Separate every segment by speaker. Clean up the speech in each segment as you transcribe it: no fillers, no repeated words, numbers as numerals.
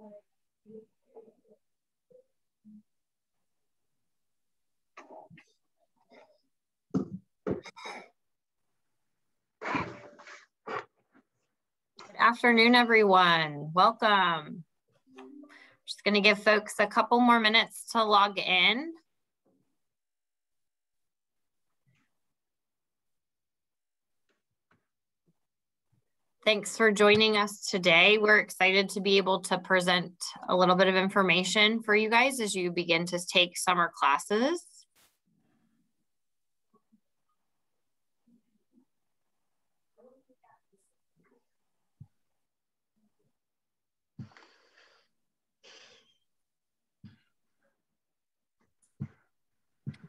Speaker 1: Good afternoon, everyone. Welcome. Just going to give folks a couple more minutes to log in. Thanks for joining us today. We're excited to be able to present a little bit of information for you guys as you begin to take summer classes.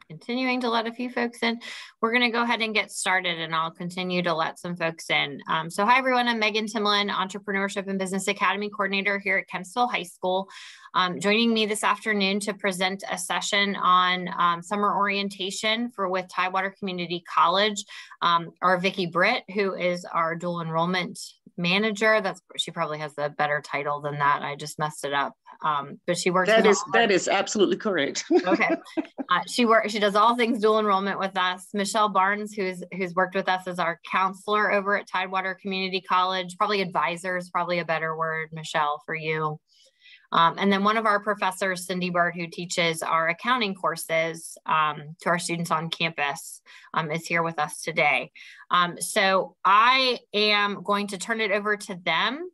Speaker 1: Continuing to let a few folks in. We're going to go ahead and get started, and I'll continue to let some folks in. So hi, everyone. I'm Megan Timlin, Entrepreneurship and Business Academy Coordinator here at Kempsville High School. Joining me this afternoon to present a session on summer orientation with Tidewater Community College are Vicki Britt, who is our dual enrollment manager. She probably has a better title than that. I just messed it up. But she works.
Speaker 2: That is absolutely correct.
Speaker 1: Okay. She does all things dual enrollment with us. Michelle Barnes, who's worked with us as our counselor over at Tidewater Community College, probably advisor is probably a better word, Michelle, for you. And then one of our professors, Cindy Bird, who teaches our accounting courses to our students on campus, is here with us today. So I am going to turn it over to them.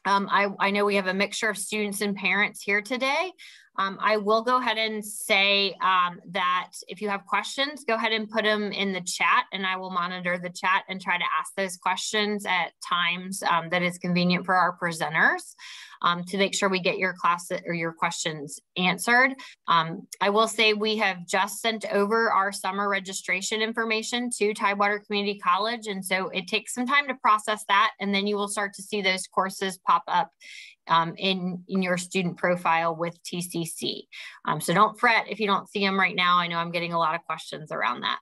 Speaker 1: I know we have a mixture of students and parents here today. I will go ahead and say that if you have questions, go ahead and put them in the chat, and I will monitor the chat and try to ask those questions at times that is convenient for our presenters to make sure we get your class or your questions answered. I will say we have just sent over our summer registration information to Tidewater Community College, and so it takes some time to process that, and then you will start to see those courses pop up in your student profile with TCC. So don't fret if you don't see them right now. I know I'm getting a lot of questions around that.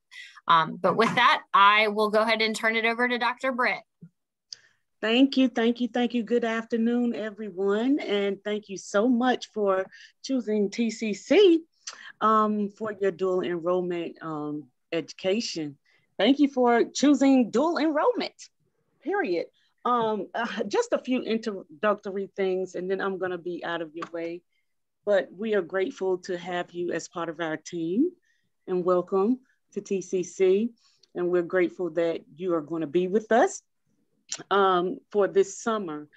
Speaker 1: But with that, I will go ahead and turn it over to Dr. Britt.
Speaker 2: Thank you. Good afternoon, everyone. And thank you so much for choosing TCC for your dual enrollment education. Thank you for choosing dual enrollment, period. Just a few introductory things, and then I'm going to be out of your way. But we are grateful to have you as part of our team, and welcome to TCC. And we're grateful that you are going to be with us for this summer.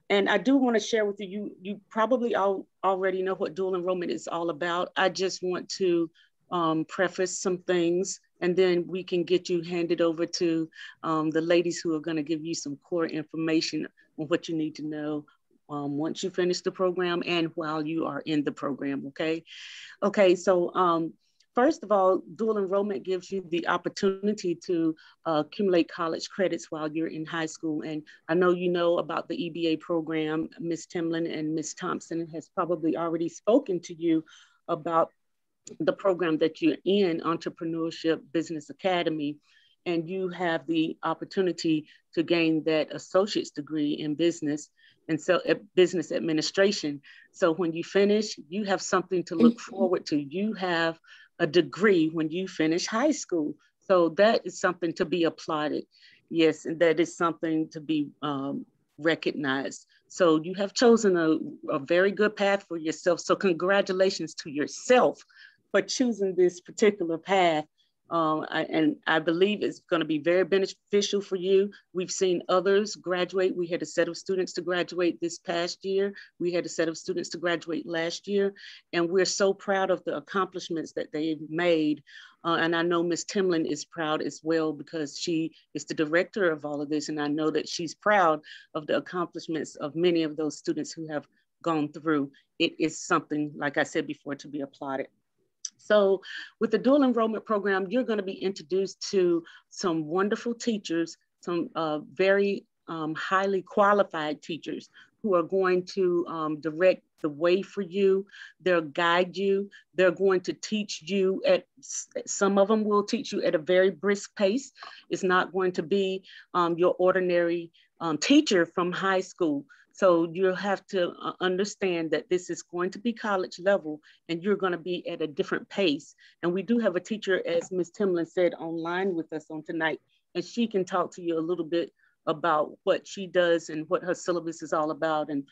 Speaker 2: And I do want to share with you, you probably already know what dual enrollment is all about. I just want to preface some things, and then we can get you handed over to the ladies who are going to give you some core information on what you need to know once you finish the program and while you are in the program, okay? Okay, so first of all, dual enrollment gives you the opportunity to accumulate college credits while you're in high school. And I know you know about the EBA program. Ms. Timlin and Ms. Thompson has probably already spoken to you about the program that you're in, Entrepreneurship Business Academy, and you have the opportunity to gain that associate's degree in business and so business administration. So when you finish, you have something to look forward to. You have a degree when you finish high school. So that is something to be applauded. Yes, and that is something to be recognized. So you have chosen a very good path for yourself. So congratulations to yourself for choosing this particular path. And I believe it's going to be very beneficial for you. We've seen others graduate. We had a set of students to graduate this past year. We had a set of students to graduate last year. And we're so proud of the accomplishments that they've made. And I know Ms. Timlin is proud as well because she is the director of all of this. And I know that she's proud of the accomplishments of many of those students who have gone through. It is something, like I said before, to be applauded. So with the dual enrollment program, you're going to be introduced to some wonderful teachers, some very highly qualified teachers who are going to direct the way for you. They'll guide you. They're going to teach you some of them will teach you at a very brisk pace. It's not going to be your ordinary teacher from high school. So you'll have to understand that this is going to be college level and you're going to be at a different pace. And we do have a teacher, as Ms. Timlin said, online with us on tonight, and she can talk to you a little bit about what she does and what her syllabus is all about. And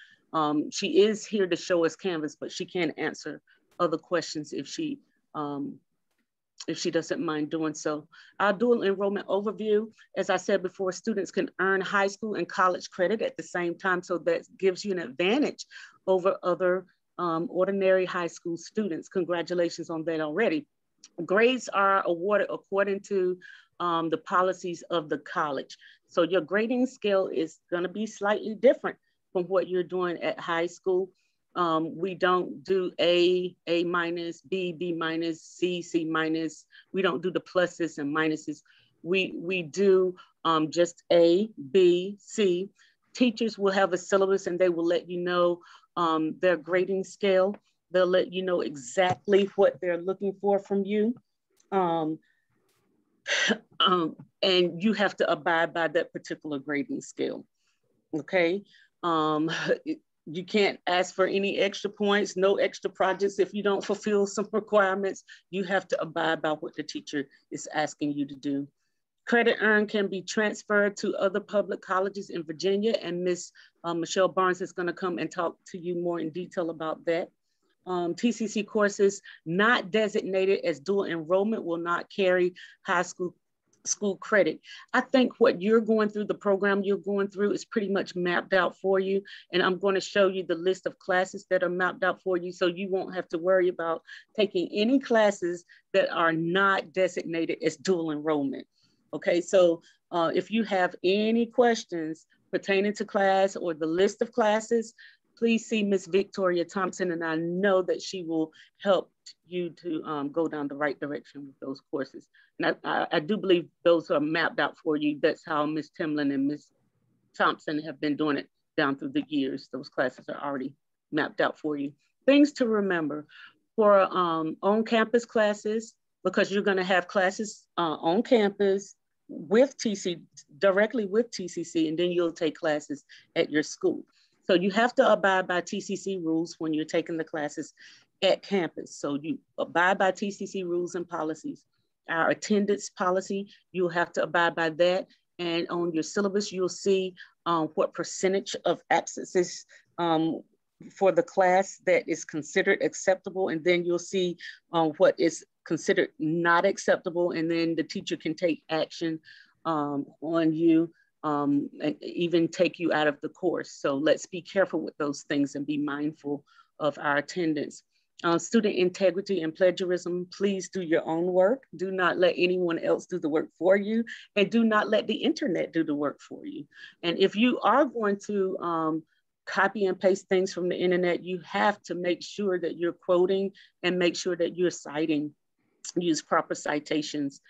Speaker 2: she is here to show us Canvas, but she can answer other questions if she doesn't mind doing so. Our dual enrollment overview, as I said before, students can earn high school and college credit at the same time, so that gives you an advantage over other ordinary high school students. Congratulations on that already. Grades are awarded according to the policies of the college. So your grading scale is going to be slightly different from what you're doing at high school. We don't do A minus, B minus, C minus. We don't do the pluses and minuses. We do just A, B, C. Teachers will have a syllabus and they will let you know their grading scale. They'll let you know exactly what they're looking for from you. And you have to abide by that particular grading scale, okay? You can't ask for any extra points, no extra projects if you don't fulfill some requirements. You have to abide by what the teacher is asking you to do. Credit earned can be transferred to other public colleges in Virginia, and Ms. Michelle Barnes is gonna come and talk to you more in detail about that. TCC courses not designated as dual enrollment will not carry high school credit. I think what you're going through, the program you're going through, is pretty much mapped out for you. And I'm going to show you the list of classes that are mapped out for you, so you won't have to worry about taking any classes that are not designated as dual enrollment. Okay, so if you have any questions pertaining to class or the list of classes, please see Ms. Victoria Thompson, and I know that she will help you to go down the right direction with those courses. And I do believe those are mapped out for you. That's how Ms. Timlin and Ms. Thompson have been doing it down through the years. Those classes are already mapped out for you. Things to remember for on-campus classes, because you're gonna have classes on campus with directly with TCC, and then you'll take classes at your school. So you have to abide by TCC rules when you're taking the classes at campus. So you abide by TCC rules and policies. Our attendance policy, you'll have to abide by that. And on your syllabus, you'll see what percentage of absences for the class that is considered acceptable. And then you'll see what is considered not acceptable. And then the teacher can take action on you, and even take you out of the course. So let's be careful with those things and be mindful of our attendance. Student integrity and plagiarism, please do your own work. Do not let anyone else do the work for you, and do not let the internet do the work for you. And if you are going to copy and paste things from the internet, you have to make sure that you're quoting and make sure that you're citing. Use proper citations.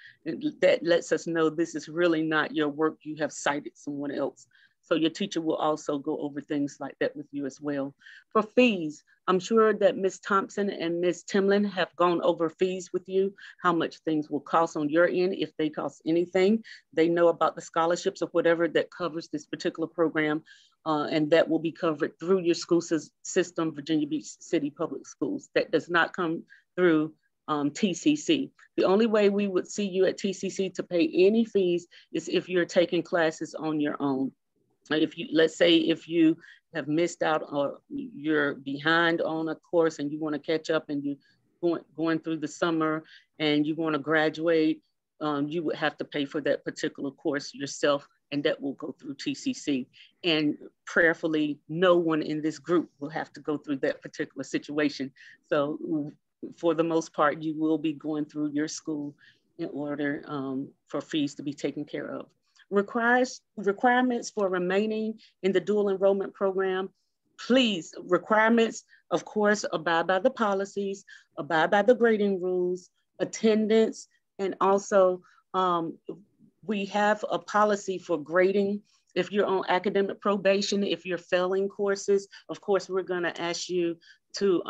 Speaker 2: That lets us know this is really not your work. You have cited someone else. So your teacher will also go over things like that with you as well. For fees, I'm sure that Ms. Thompson and Ms. Timlin have gone over fees with you, how much things will cost on your end, if they cost anything. They know about the scholarships or whatever that covers this particular program, and that will be covered through your school system, Virginia Beach City Public Schools. That does not come through TCC. The only way we would see you at TCC to pay any fees is if you're taking classes on your own. If you, let's say if you have missed out or you're behind on a course and you want to catch up and you're going through the summer and you want to graduate, you would have to pay for that particular course yourself, and that will go through TCC. And prayerfully, no one in this group will have to go through that particular situation. So for the most part, you will be going through your school in order for fees to be taken care of. Requirements for remaining in the dual enrollment program. Please, requirements, of course, abide by the policies, abide by the grading rules, attendance, and also we have a policy for grading If you're on academic probation, if you're failing courses, of course, we're gonna ask you to,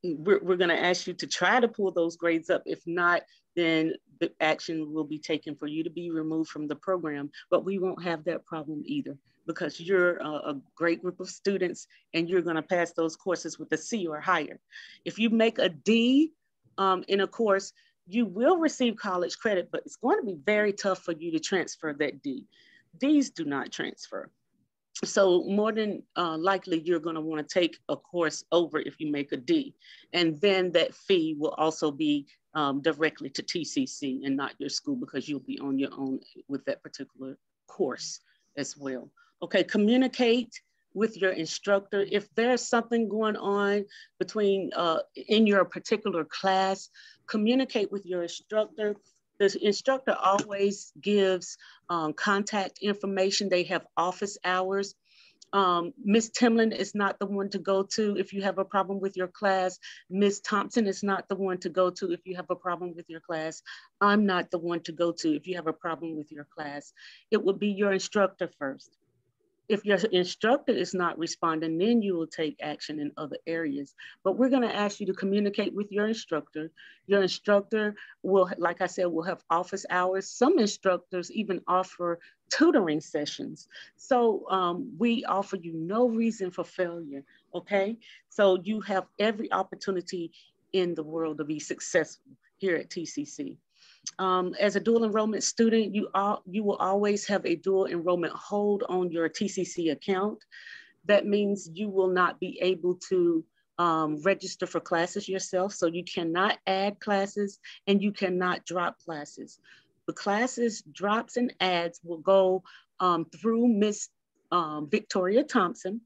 Speaker 2: we're gonna ask you to try to pull those grades up. If not, then the action will be taken for you to be removed from the program, but we won't have that problem either, because you're a great group of students and you're gonna pass those courses with a C or higher. If you make a D in a course, you will receive college credit, but it's going to be very tough for you to transfer that D. Ds do not transfer. So more than likely, you're going to want to take a course over if you make a D. And then that fee will also be directly to TCC and not your school, because you'll be on your own with that particular course as well. Okay, communicate with your instructor. If there's something going on between in your particular class, communicate with your instructor. The instructor always gives contact information. They have office hours. Ms. Timlin is not the one to go to if you have a problem with your class. Ms. Thompson is not the one to go to if you have a problem with your class. I'm not the one to go to if you have a problem with your class. It would be your instructor first. If your instructor is not responding, then you will take action in other areas. But we're gonna ask you to communicate with your instructor. Your instructor will, like I said, will have office hours. Some instructors even offer tutoring sessions. So we offer you no reason for failure, okay? So you have every opportunity in the world to be successful here at TCC. As a dual enrollment student, you will always have a dual enrollment hold on your TCC account. That means you will not be able to register for classes yourself. So you cannot add classes and you cannot drop classes. The classes drops and adds will go through Miss Victoria Thompson,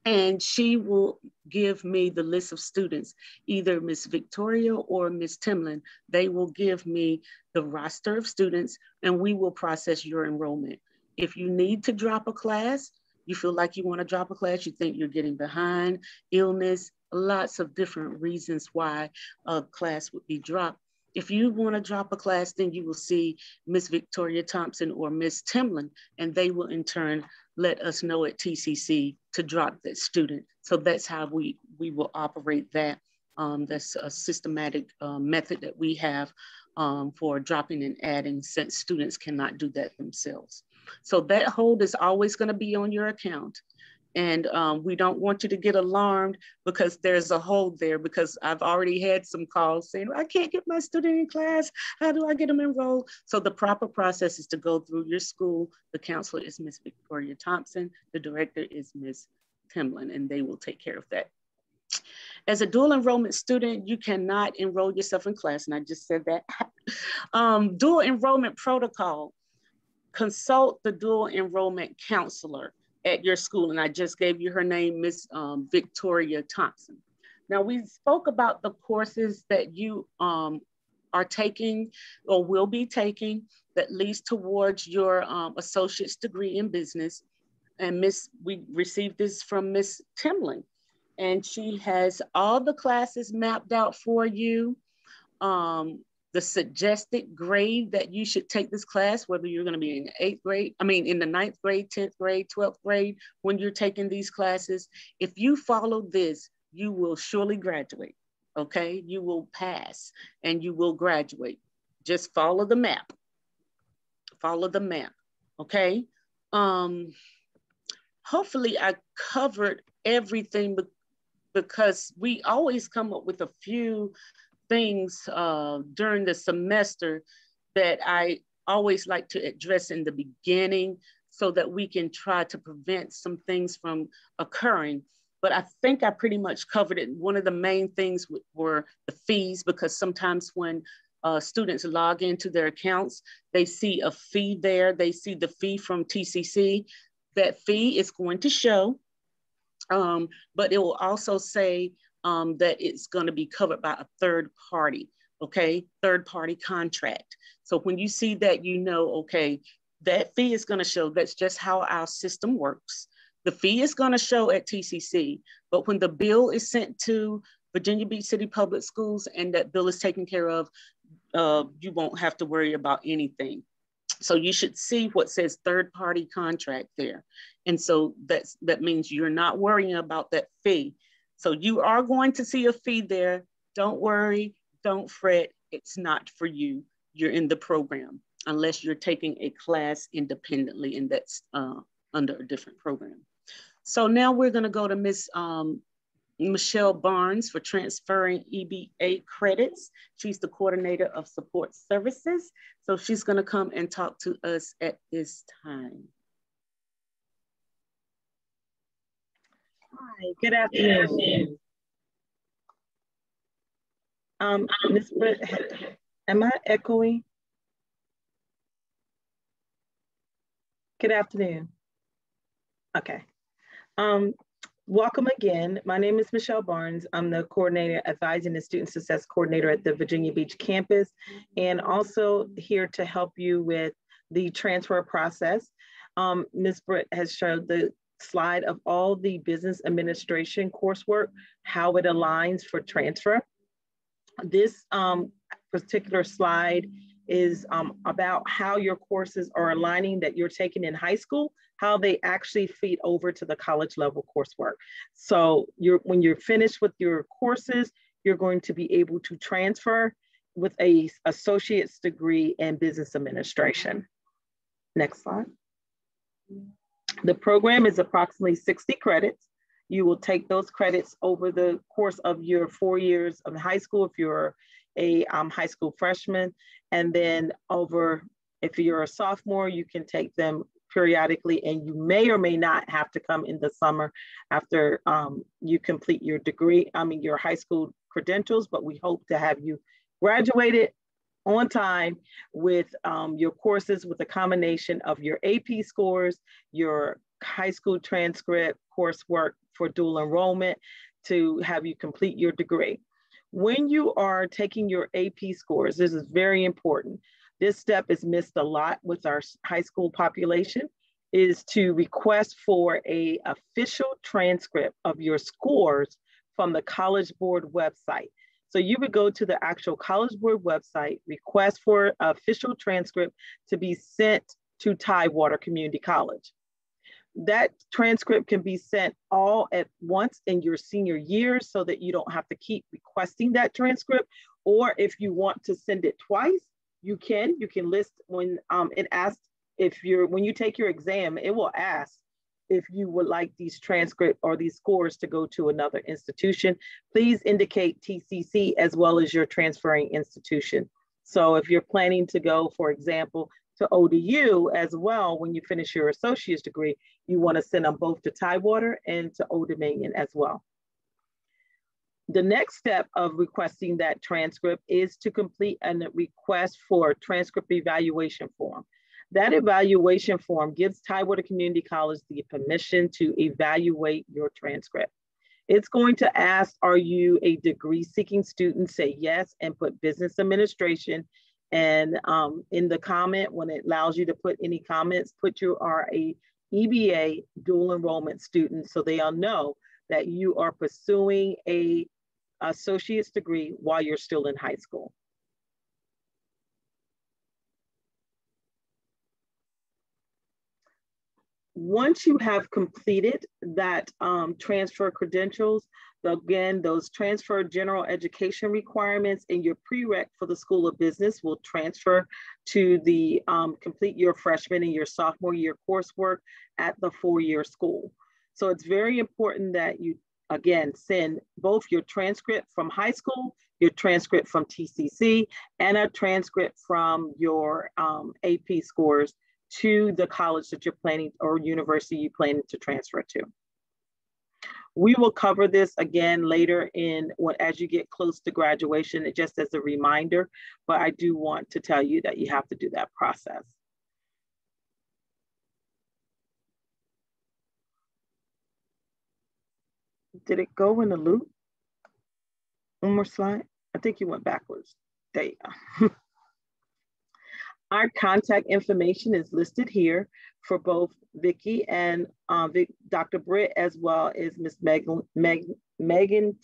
Speaker 2: and she will give me the list of students, either Miss Victoria or Miss Timlin. They will give me the roster of students and we will process your enrollment. If you need to drop a class, you feel like you want to drop a class, you think you're getting behind, illness, lots of different reasons why a class would be dropped. If you want to drop a class, then you will see Miss Victoria Thompson or Miss Timlin, and they will in turn let us know at TCC to drop that student. So that's how we will operate that. That's a systematic method that we have for dropping and adding, since students cannot do that themselves. So that hold is always going to be on your account. And we don't want you to get alarmed because there's a hold there, because I've already had some calls saying, I can't get my student in class. How do I get them enrolled? So the proper process is to go through your school. The counselor is Miss Victoria Thompson. The director is Miss Timlin, and they will take care of that. As a dual enrollment student, you cannot enroll yourself in class. And I just said that. Dual enrollment protocol. Consult the dual enrollment counselor at your school. And I just gave you her name, Miss Victoria Thompson. Now we spoke about the courses that you are taking or will be taking that leads towards your associate's degree in business. And we received this from Miss Timlin, and she has all the classes mapped out for you. The suggested grade that you should take this class, whether you're going to be in the 8th grade, in the 9th grade, 10th grade, 12th grade, when you're taking these classes. If you follow this, you will surely graduate, okay? You will pass and you will graduate. Just follow the map. Follow the map, okay? Hopefully I covered everything, because we always come up with a few things during the semester that I always like to address in the beginning so that we can try to prevent some things from occurring. But I think I pretty much covered it. One of the main things were the fees, because sometimes when students log into their accounts, they see a fee there. They see the fee from TCC. That fee is going to show, but it will also say that it's going to be covered by a third party, okay? Third party contract. So when you see that, you know, okay, that fee is going to show. That's just how our system works. The fee is going to show at TCC, but when the bill is sent to Virginia Beach City Public Schools and that bill is taken care of, you won't have to worry about anything. So you should see what says third-party contract there. And so that means you're not worrying about that fee. So you are going to see a fee there. Don't worry, don't fret. It's not for you. You're in the program unless you're taking a class independently, and that's under a different program. So now we're going to go to Miss Michelle Barnes for transferring EBA credits. She's the coordinator of support services. So she's going to come and talk to us at this time.
Speaker 3: Hi, good afternoon. Ms. Britt, am I echoing? Good afternoon. Okay. Welcome again. My name is Michelle Barnes. I'm the coordinator, advising the student success coordinator at the Virginia Beach campus, and also here to help you with the transfer process. Ms. Britt has showed the slide of all the business administration coursework, how it aligns for transfer. This particular slide is about how your courses are aligning that you're taking in high school, how they actually feed over to the college level coursework. So when you're finished with your courses, you're going to be able to transfer with an associate's degree in business administration. Next slide. The program is approximately 60 credits. You will take those credits over the course of your 4 years of high school if you're a high school freshman, and then if you're a sophomore, you can take them periodically, and you may or may not have to come in the summer after you complete your degree, your high school credentials, but we hope to have you graduated on time with your courses with a combination of your AP scores, your high school transcript, coursework for dual enrollment to have you complete your degree. When you are taking your AP scores, this is very important. This step is missed a lot with our high school population, is to request for an official transcript of your scores from the College Board website. So you would go to the actual College Board website, request for an official transcript to be sent to Tidewater Community College. That transcript can be sent all at once in your senior year so that you don't have to keep requesting that transcript. Or if you want to send it twice, you can list when it asks when you take your exam, it will ask if you would like these transcripts or these scores to go to another institution. Please indicate TCC as well as your transferring institution. So if you're planning to go, for example, to ODU as well, when you finish your associate's degree, you want to send them both to Tidewater and to Old Dominion as well. The next step of requesting that transcript is to complete a request for transcript evaluation form. That evaluation form gives Tidewater Community College the permission to evaluate your transcript. It's going to ask, are you a degree seeking student? Say yes, and put business administration. And in the comment, when it allows you to put any comments, put you are a EBA dual enrollment student, so they all know that you are pursuing a associate's degree while you're still in high school. Once you have completed that transfer credentials, again, those transfer general education requirements and your prereq for the School of Business will transfer to the complete your freshman and your sophomore year coursework at the 4-year school. So it's very important that you, again, send both your transcript from high school, your transcript from TCC, and a transcript from your AP scores to the college that you're planning or university you're planning to transfer to. We will cover this again later as you get close to graduation, just as a reminder, but I do want to tell you that you have to do that process. Did it go in a loop? One more slide. I think you went backwards. There you go. Our contact information is listed here for both Vicki and Dr. Britt, as well as Ms. Megan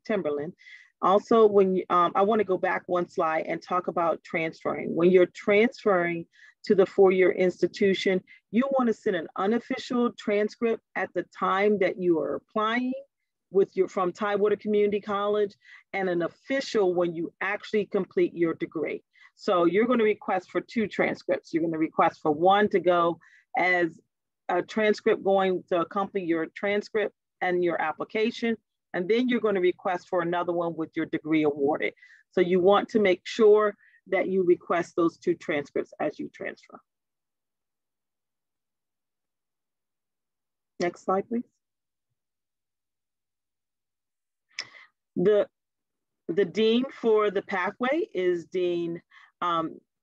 Speaker 3: Timberland. Also, when I want to go back one slide and talk about transferring. When you're transferring to the four-year institution, you want to send an unofficial transcript at the time that you are applying from Tidewater Community College, and an official when you actually complete your degree. So you're going to request for two transcripts. You're going to request for one to go as a transcript going to accompany your transcript and your application. And then you're going to request for another one with your degree awarded. So you want to make sure that you request those two transcripts as you transfer. Next slide, please. The dean for the pathway is Dean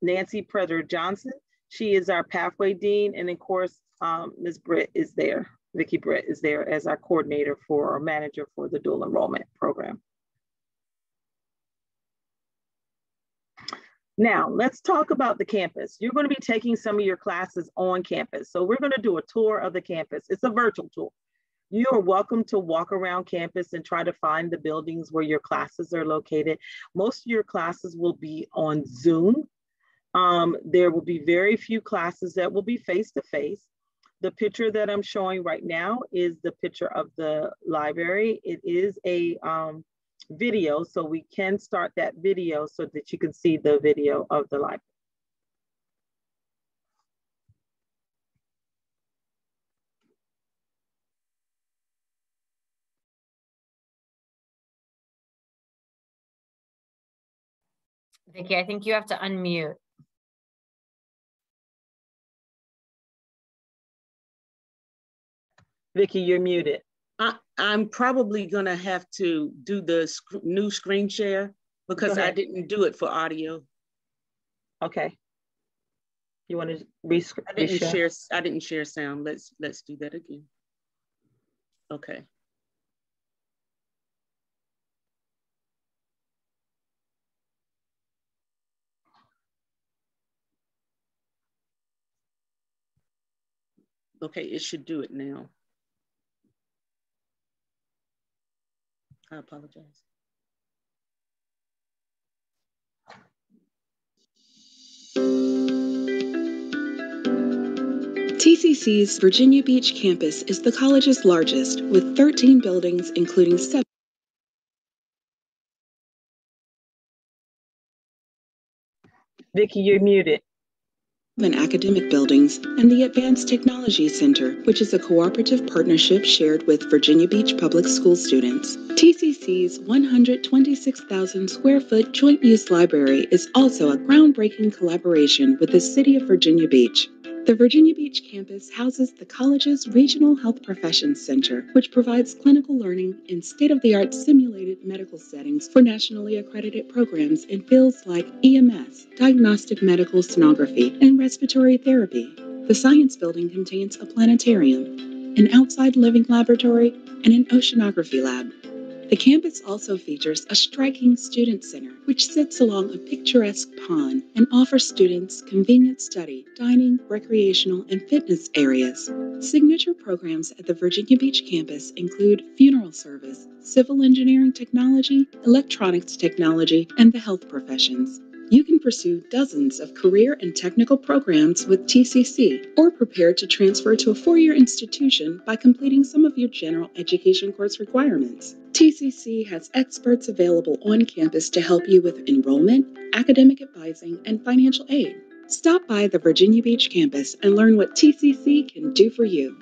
Speaker 3: Nancy Preter Johnson. She is our pathway dean, and of course, Ms. Britt is there. Vicki Britt is there as our coordinator or manager for the dual enrollment program. Now, let's talk about the campus. You're going to be taking some of your classes on campus. So we're going to do a tour of the campus. It's a virtual tour. You are welcome to walk around campus and try to find the buildings where your classes are located. Most of your classes will be on Zoom. There will be very few classes that will be face-to-face. The picture that I'm showing right now is the picture of the library. It is a video, so we can start that video so that you can see the video of the library.
Speaker 1: Vicki, I think you have to unmute.
Speaker 3: Vicki, you're muted.
Speaker 2: I'm probably going to have to do the new screen share because I didn't do it for audio.
Speaker 3: Okay. You want to reshare?
Speaker 2: I didn't share sound. Let's do that again. Okay. Okay, it should do it now. I apologize.
Speaker 4: TCC's Virginia Beach campus is the college's largest, with 13 buildings, including 7.
Speaker 3: Vicki, you're muted.
Speaker 4: Academic buildings, and the Advanced Technology Center, which is a cooperative partnership shared with Virginia Beach Public School students. TCC's 126,000 square foot joint use library is also a groundbreaking collaboration with the City of Virginia Beach. The Virginia Beach campus houses the college's Regional Health Professions Center, which provides clinical learning in state-of-the-art simulated medical settings for nationally accredited programs in fields like EMS, diagnostic medical sonography, and respiratory therapy. The Science Building contains a planetarium, an outside living laboratory, and an oceanography lab. The campus also features a striking student center, which sits along a picturesque pond and offers students convenient study, dining, recreational, and fitness areas. Signature programs at the Virginia Beach campus include funeral service, civil engineering technology, electronics technology, and the health professions. You can pursue dozens of career and technical programs with TCC, or prepare to transfer to a four-year institution by completing some of your general education course requirements. TCC has experts available on campus to help you with enrollment, academic advising, and financial aid. Stop by the Virginia Beach campus and learn what TCC can do for you.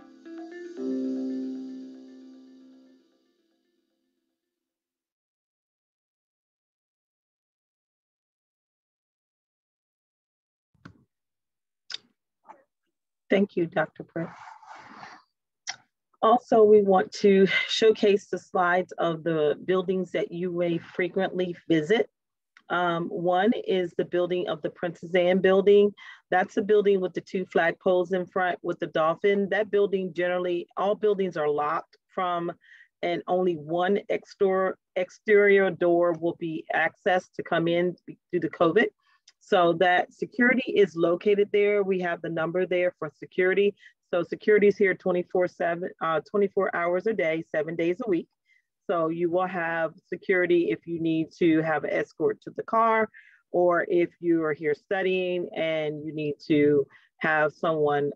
Speaker 3: Thank you, Dr. Britt. Also, we want to showcase the slides of the buildings that you may frequently visit. One is the building of the Princess Anne building. That's a building with the two flagpoles in front with the dolphin. That building, generally, all buildings are locked from, and only one exterior door will be accessed to come in due to COVID. So that security is located there. We have the number there for security. So security is here 24 hours a day, 7 days a week. So you will have security if you need to have an escort to the car, or if you are here studying and you need to have someone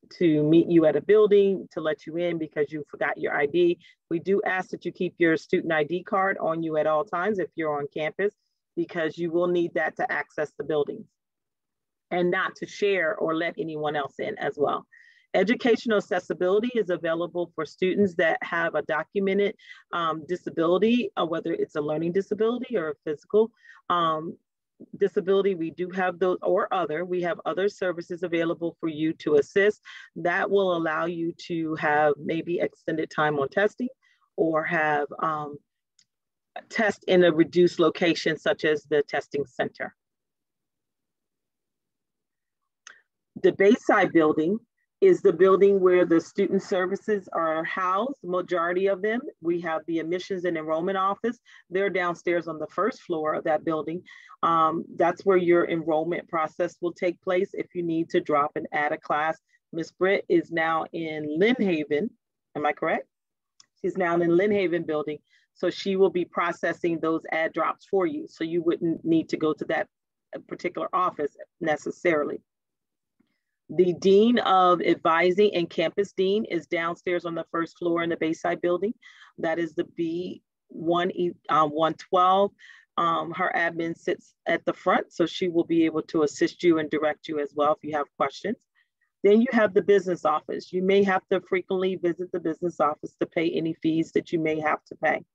Speaker 3: to meet you at a building to let you in because you forgot your ID. We do ask that you keep your student ID card on you at all times if you're on campus, because you will need that to access the buildings, and not to share or let anyone else in as well. Educational accessibility is available for students that have a documented disability, whether it's a learning disability or a physical disability. We do have those, or other. We have other services available for you to assist that will allow you to have maybe extended time on testing, or have test in a reduced location, such as the testing center. The Bayside building is the building where the student services are housed, the majority of them. We have the admissions and enrollment office. They're downstairs on the first floor of that building. That's where your enrollment process will take place if you need to drop and add a class. Miss Britt is now in Lynn Haven, am I correct? She's now in Lynn Haven building. So she will be processing those add drops for you. So you wouldn't need to go to that particular office necessarily. The Dean of Advising and Campus Dean is downstairs on the first floor in the Bayside building. That is the B112. Her admin sits at the front, so she will be able to assist you and direct you as well if you have questions. Then you have the business office. You may have to frequently visit the business office to pay any fees that you may have to pay.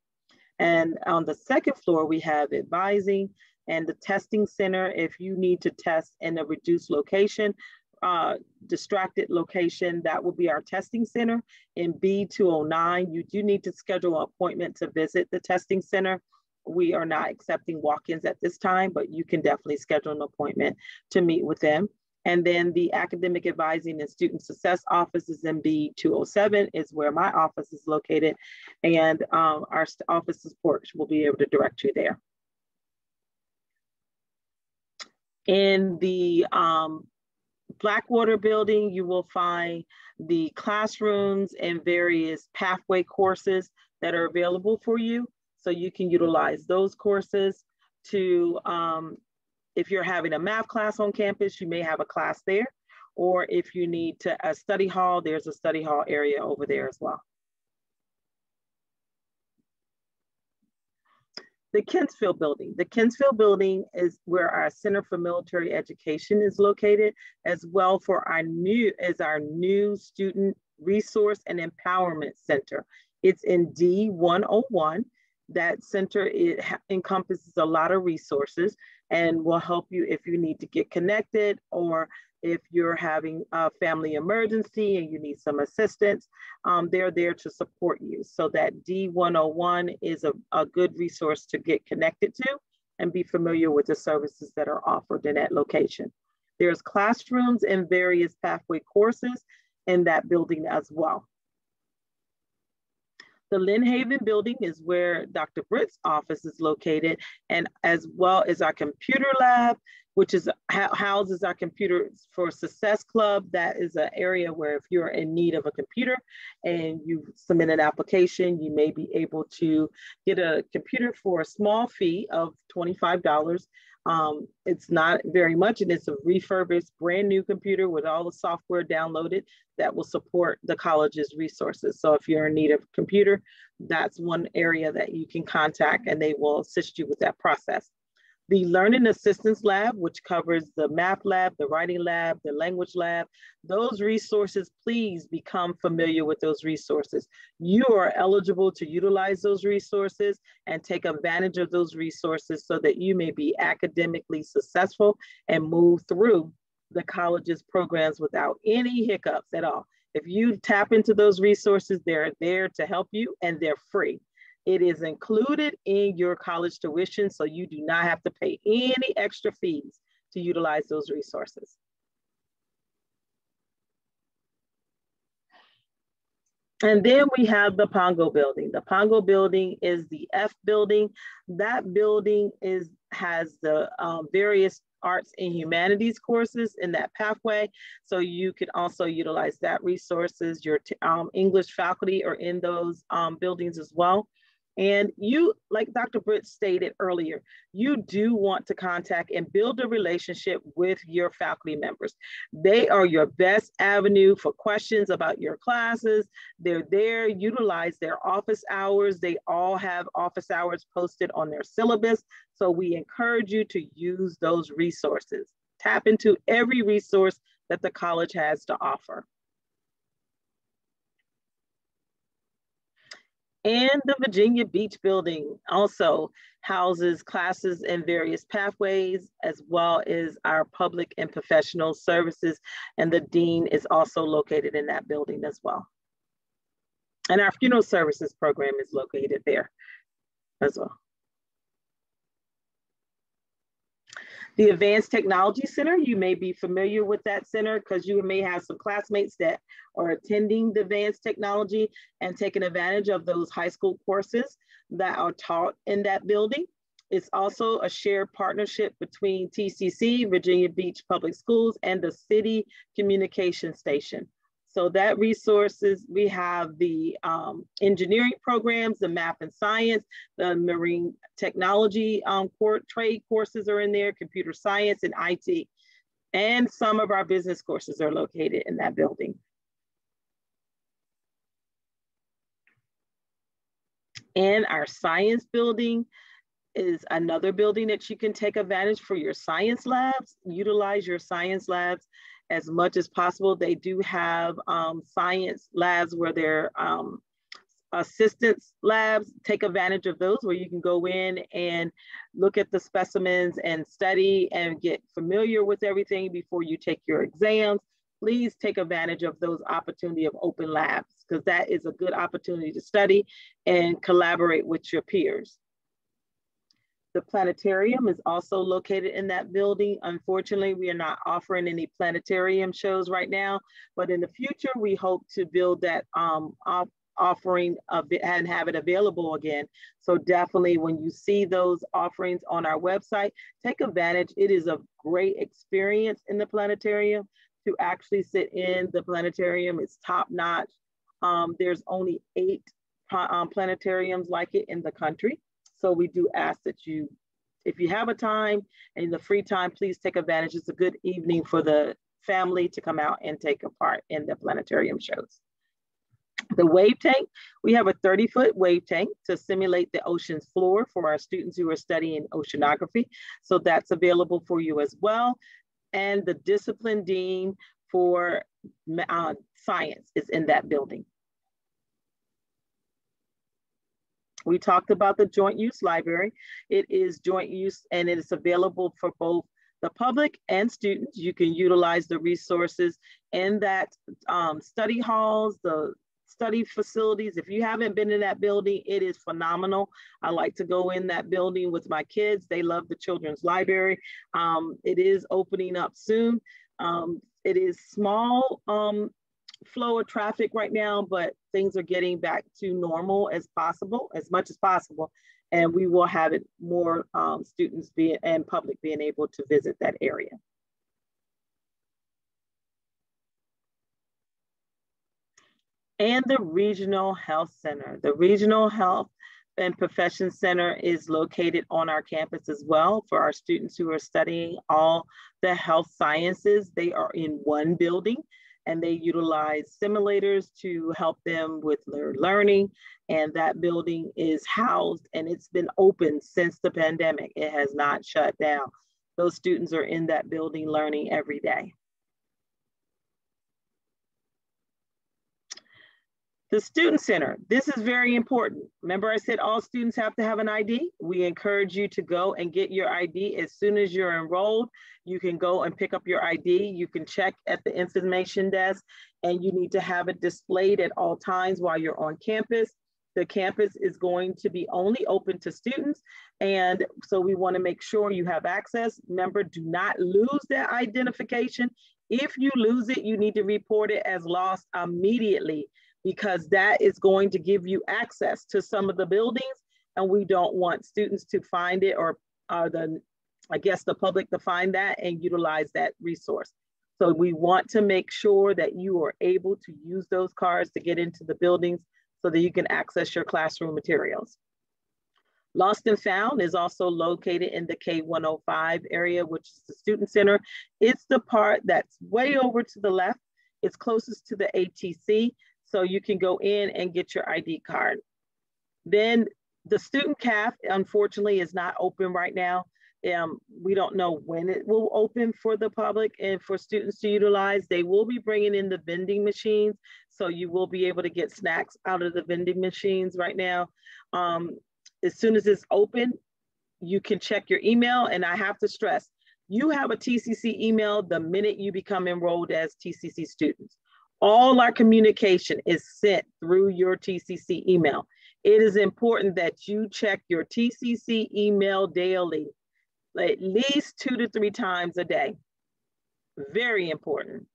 Speaker 3: And on the second floor, we have advising and the testing center. If you need to test in a reduced location, distracted location, that will be our testing center. In B209, you do need to schedule an appointment to visit the testing center. We are not accepting walk-ins at this time, but you can definitely schedule an appointment to meet with them. And then the Academic Advising and Student Success office is in B207, is where my office is located. And our office support will be able to direct you there. In the Blackwater building, you will find the classrooms and various pathway courses that are available for you. So you can utilize those courses to, if you're having a math class on campus, you may have a class there. Or if you need a study hall, there's a study hall area over there as well. The Kinsfield building. The Kinsfield building is where our Center for Military Education is located, as well for our new Student Resource and Empowerment Center. It's in D101. That center, it encompasses a lot of resources and will help you if you need to get connected, or if you're having a family emergency and you need some assistance. They're there to support you. So that D101 is a good resource to get connected to and be familiar with the services that are offered in that location. There's classrooms and various pathway courses in that building as well. The Lynn Haven building is where Dr. Britt's office is located, and as well as our computer lab, which is houses our Computer for Success Club. That is an area where if you're in need of a computer and you submit an application, you may be able to get a computer for a small fee of $25. It's not very much, and it's a refurbished brand new computer with all the software downloaded that will support the college's resources. So if you're in need of a computer, that's one area that you can contact and they will assist you with that process. The Learning Assistance Lab, which covers the math lab, the writing lab, the language lab, those resources, please become familiar with those resources. You are eligible to utilize those resources and take advantage of those resources so that you may be academically successful and move through the college's programs without any hiccups at all. If you tap into those resources, they're there to help you and they're free. It is included in your college tuition, so you do not have to pay any extra fees to utilize those resources. And then we have the Pongo building. The Pongo building is the F building. That building has the various arts and humanities courses in that pathway. So you could also utilize that resources. Your English faculty are in those buildings as well. And you, like Dr. Britt stated earlier, you do want to contact and build a relationship with your faculty members. They are your best avenue for questions about your classes. They're there, utilize their office hours. They all have office hours posted on their syllabus. So we encourage you to use those resources. Tap into every resource that the college has to offer. And the Virginia Beach building also houses classes in various pathways, as well as our public and professional services. And the dean is also located in that building as well. And our funeral services program is located there as well. The Advanced Technology Center, you may be familiar with that center because you may have some classmates that are attending the advanced technology and taking advantage of those high school courses that are taught in that building. It's also a shared partnership between TCC, Virginia Beach Public Schools, and the City Communication Station. So that resources, we have the engineering programs, the math and science, the marine technology trade courses are in there, computer science and IT. And some of our business courses are located in that building. And our science building is another building that you can take advantage for your science labs, utilize your science labs as much as possible. They do have science labs where they're assistance labs. Take advantage of those where you can go in and look at the specimens and study and get familiar with everything before you take your exams. Please take advantage of those opportunity of open labs because that is a good opportunity to study and collaborate with your peers. The planetarium is also located in that building. Unfortunately, we are not offering any planetarium shows right now, but in the future, we hope to build that offering and have it available again. So definitely when you see those offerings on our website, take advantage. It is a great experience in the planetarium to actually sit in the planetarium. It's top notch. There's only 8 planetariums like it in the country. So we do ask that you, if you have a time and the free time, please take advantage. It's a good evening for the family to come out and take a part in the planetarium shows. The wave tank, we have a 30-foot wave tank to simulate the ocean's floor for our students who are studying oceanography. So that's available for you as well. And the discipline dean for science is in that building. We talked about the joint use library. It is joint use and it is available for both the public and students. You can utilize the resources in that study halls, the study facilities. If you haven't been in that building, it is phenomenal. I like to go in that building with my kids. They love the children's library. It is opening up soon. It is small flow of traffic right now, but things are getting back to normal as much as possible. And we will have it more students and public being able to visit that area. And the Regional Health Center. The Regional Health and Profession Center is located on our campus as well for our students who are studying all the health sciences. They are in one building and they utilize simulators to help them with their learning. And that building is housed and it's been open since the pandemic. It has not shut down. Those students are in that building learning every day. The Student Center, this is very important. Remember I said all students have to have an ID? We encourage you to go and get your ID as soon as you're enrolled. You can go and pick up your ID. You can check at the information desk and you need to have it displayed at all times while you're on campus. The campus is going to be only open to students. And so we want to make sure you have access. Remember, do not lose that identification. If you lose it, you need to report it as lost immediately, because that is going to give you access to some of the buildings and we don't want students to find it or the public to find that and utilize that resource. So we want to make sure that you are able to use those cards to get into the buildings so that you can access your classroom materials. Lost and Found is also located in the K105 area, which is the student center. It's the part that's way over to the left. It's closest to the ATC, so you can go in and get your ID card. Then the student CAF, unfortunately, is not open right now. We don't know when it will open for the public and for students to utilize. They will be bringing in the vending machines, so you will be able to get snacks out of the vending machines right now. As soon as it's open, you can check your email. And I have to stress, you have a TCC email the minute you become enrolled as TCC students. All our communication is sent through your TCC email. It is important that you check your TCC email daily, at least 2 to 3 times a day. Very important.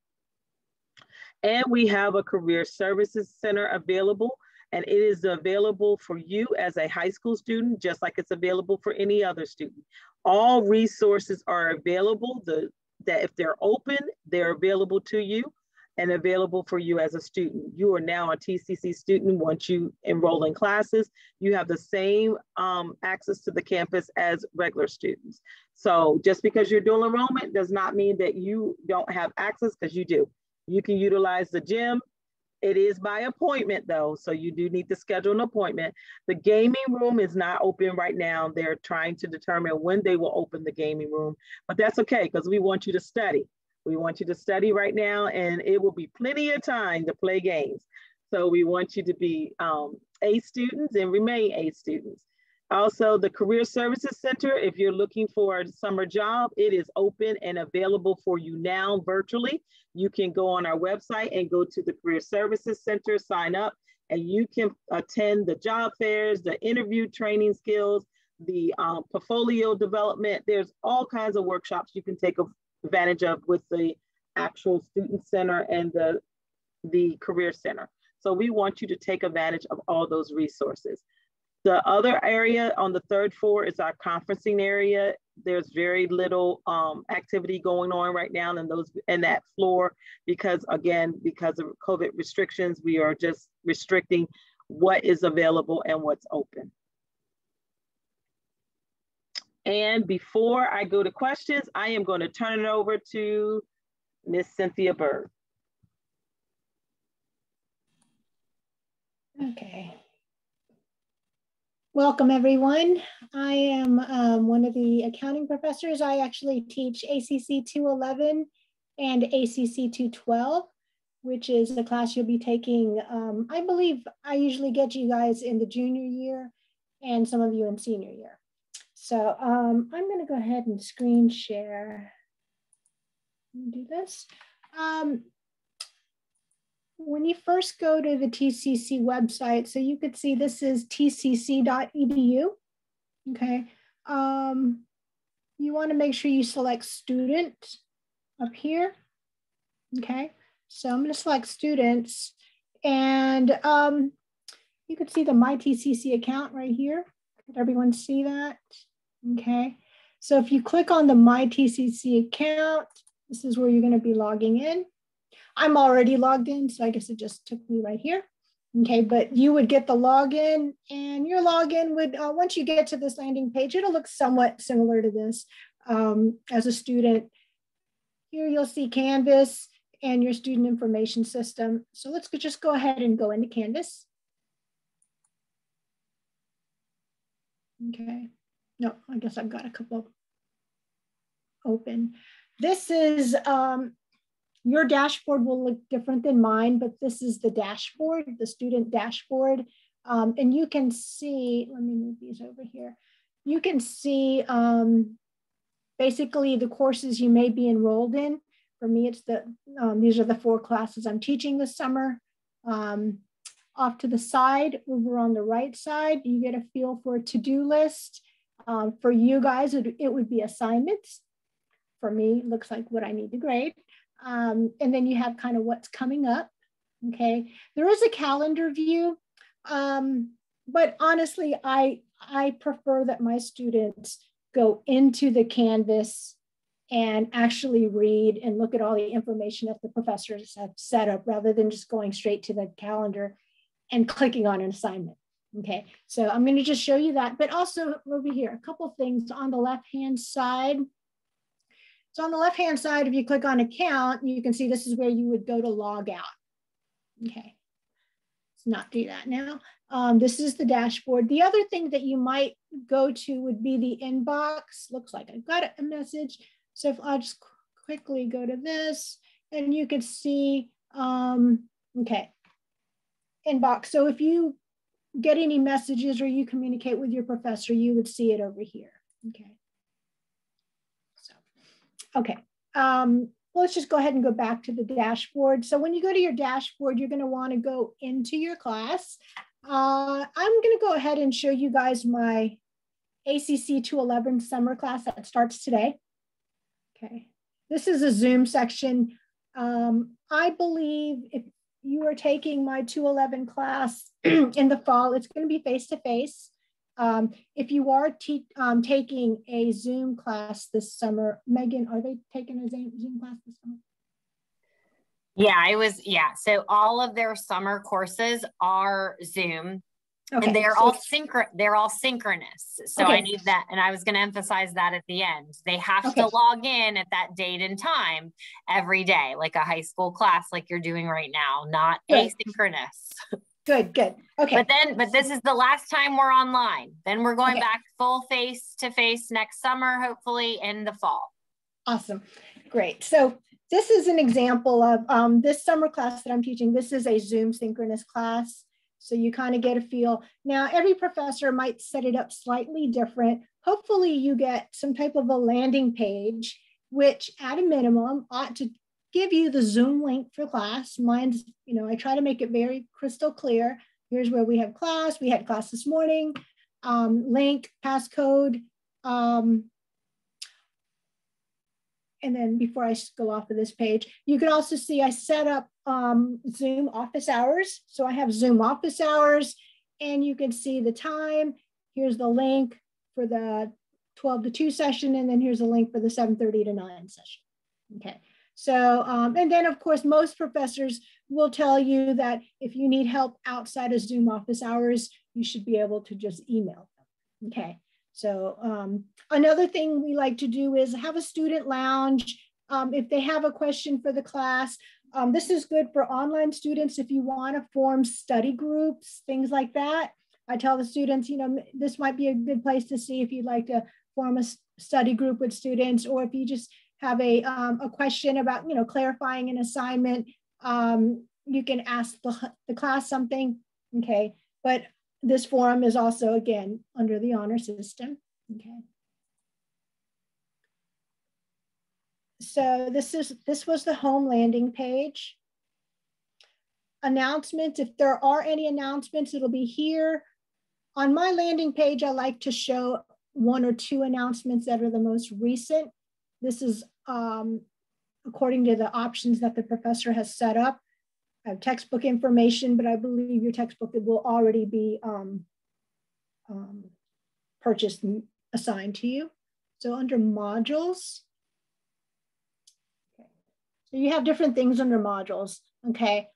Speaker 3: And we have a career services center available, and it is available for you as a high school student, just like it's available for any other student. All resources are available, that if they're open, they're available to you and available for you as a student. You are now a TCC student. Once you enroll in classes, you have the same access to the campus as regular students. So just because you're dual enrollment does not mean that you don't have access, because you do. You can utilize the gym. It is by appointment though, so you do need to schedule an appointment. The gaming room is not open right now. They're trying to determine when they will open the gaming room, but that's okay, because we want you to study. We want you to study right now, and it will be plenty of time to play games. So we want you to be A students and remain A students. Also, the Career Services Center, if you're looking for a summer job, it is open and available for you now virtually. You can go on our website and go to the Career Services Center, sign up, and you can attend the job fairs, the interview training skills, the portfolio development. There's all kinds of workshops you can take advantage of with the actual student center and the career center. So we want you to take advantage of all those resources. The other area on the 3rd floor is our conferencing area. There's very little activity going on right now in that floor, because again, because of COVID restrictions, we are just restricting what is available and what's open. And before I go to questions, I am going to turn it over to Ms. Cynthia Bird.
Speaker 5: Okay. Welcome, everyone. I am one of the accounting professors. I actually teach ACC 211 and ACC 212, which is the class you'll be taking. I believe I usually get you guys in the junior year and some of you in senior year. So I'm going to go ahead and screen share. Do this. When you first go to the TCC website, so you could see this is tcc.edu. Okay. You want to make sure you select student up here. Okay. So I'm going to select students, and you can see the My TCC account right here. Could everyone see that? Okay. So if you click on the My TCC account, this is where you're going to be logging in. I'm already logged in, so I guess it just took me right here. Okay, but you would get the login, and your login would, once you get to this landing page, it'll look somewhat similar to this. As a student, here you'll see Canvas and your student information system. So let's just go ahead and go into Canvas. Okay, no, I guess I've got a couple open. This is, your dashboard will look different than mine, but this is the dashboard, the student dashboard. And you can see, let me move these over here. You can see basically the courses you may be enrolled in. For me, it's these are the 4 classes I'm teaching this summer. Off to the side, over on the right side, you get a feel for a to-do list. For you guys, it would be assignments. For me, it looks like what I need to grade. And then you have kind of what's coming up. Okay, there is a calendar view, but honestly, I prefer that my students go into the Canvas and actually read and look at all the information that the professors have set up, rather than just going straight to the calendar and clicking on an assignment. Okay, so I'm going to just show you that, but also over here, a couple things on the left-hand side. So on the left-hand side, if you click on account, you can see this is where you would go to log out. Okay, let's not do that now. This is the dashboard. The other thing that you might go to would be the inbox. Looks like I got a message. So if I'll just quickly go to this, and you can see, okay, inbox. So if you get any messages or you communicate with your professor, you would see it over here. Okay. So, okay. Let's just go ahead and go back to the dashboard. So when you go to your dashboard, you're going to want to go into your class. I'm going to go ahead and show you guys my ACC 211 summer class that starts today. Okay. This is a Zoom section. I believe if you are taking my 211 class in the fall, it's going to be face-to-face. If you are taking a Zoom class this summer, Megan, are they taking a Zoom class this summer?
Speaker 1: Yeah, so all of their summer courses are Zoom.
Speaker 5: Okay,
Speaker 1: and they're all synchronous. So
Speaker 5: okay.
Speaker 1: I need that. And I was going to emphasize that at the end. They have
Speaker 5: Okay.
Speaker 1: to log in at that date and time every day, like a high school class, like you're doing right now, not
Speaker 5: Good.
Speaker 1: asynchronous.
Speaker 5: Good. Okay.
Speaker 1: But this is the last time we're online. Then we're going
Speaker 5: Okay.
Speaker 1: back full face-to-face next summer, hopefully in the fall.
Speaker 5: Awesome. Great. So this is an example of this summer class that I'm teaching. This is a Zoom synchronous class. So you kind of get a feel. Now, every professor might set it up slightly different. Hopefully you get some type of a landing page, which at a minimum ought to give you the Zoom link for class. Mine's, I try to make it very crystal clear. Here's where we have class. We had class this morning, link, passcode. And then before I go off of this page, you can also see I set up Zoom office hours. So I have Zoom office hours and you can see the time. Here's the link for the 12 to 2 session. And then here's a link for the 7:30 to 9 session. Okay. So, and then of course, most professors will tell you that if you need help outside of Zoom office hours, you should be able to just email them. Okay. So another thing we like to do is have a student lounge. If they have a question for the class, this is good for online students if you want to form study groups, things like that. I tell the students, this might be a good place to see if you'd like to form a study group with students, or if you just have a question about, clarifying an assignment, you can ask the class something, okay? But this forum is also, again, under the honor system, okay? So this was the home landing page. Announcements, if there are any announcements, it'll be here. On my landing page, I like to show 1 or 2 announcements that are the most recent. This is according to the options that the professor has set up. I have textbook information, but I believe your textbook will already be purchased and assigned to you. So under modules, okay. So you have different things under modules, okay.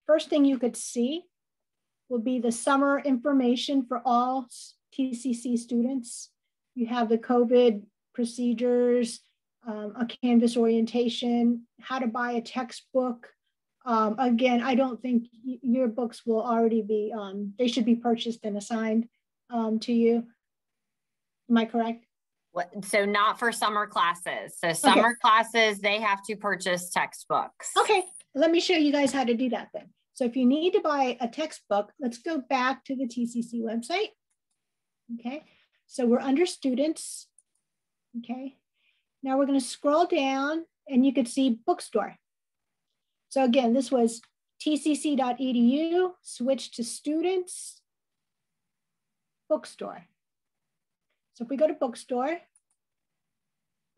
Speaker 5: First thing you could see will be the summer information for all TCC students. You have the COVID procedures, a Canvas orientation, how to buy a textbook. Again, I don't think your books will already be, they should be purchased and assigned to you. Am I correct?
Speaker 1: So not for summer classes. So summer classes, they have to purchase textbooks.
Speaker 5: Okay, let me show you guys how to do that then. So if you need to buy a textbook, let's go back to the TCC website. Okay, so we're under students. Okay, now we're going to scroll down and you can see bookstore. So again, this was tcc.edu, switch to students, bookstore. So if we go to bookstore,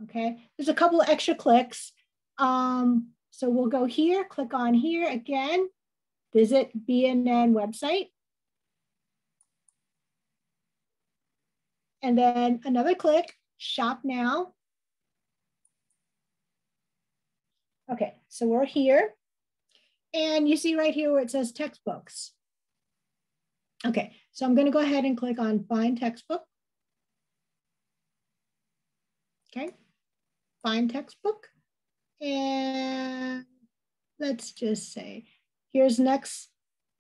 Speaker 5: okay, there's a couple of extra clicks. So we'll go here, click on here again, visit BNN website. And then another click, shop now. Okay, so we're here. And you see right here where it says textbooks. Okay, so I'm going to go ahead and click on Find Textbook. Okay, Find Textbook. And let's just say, here's next.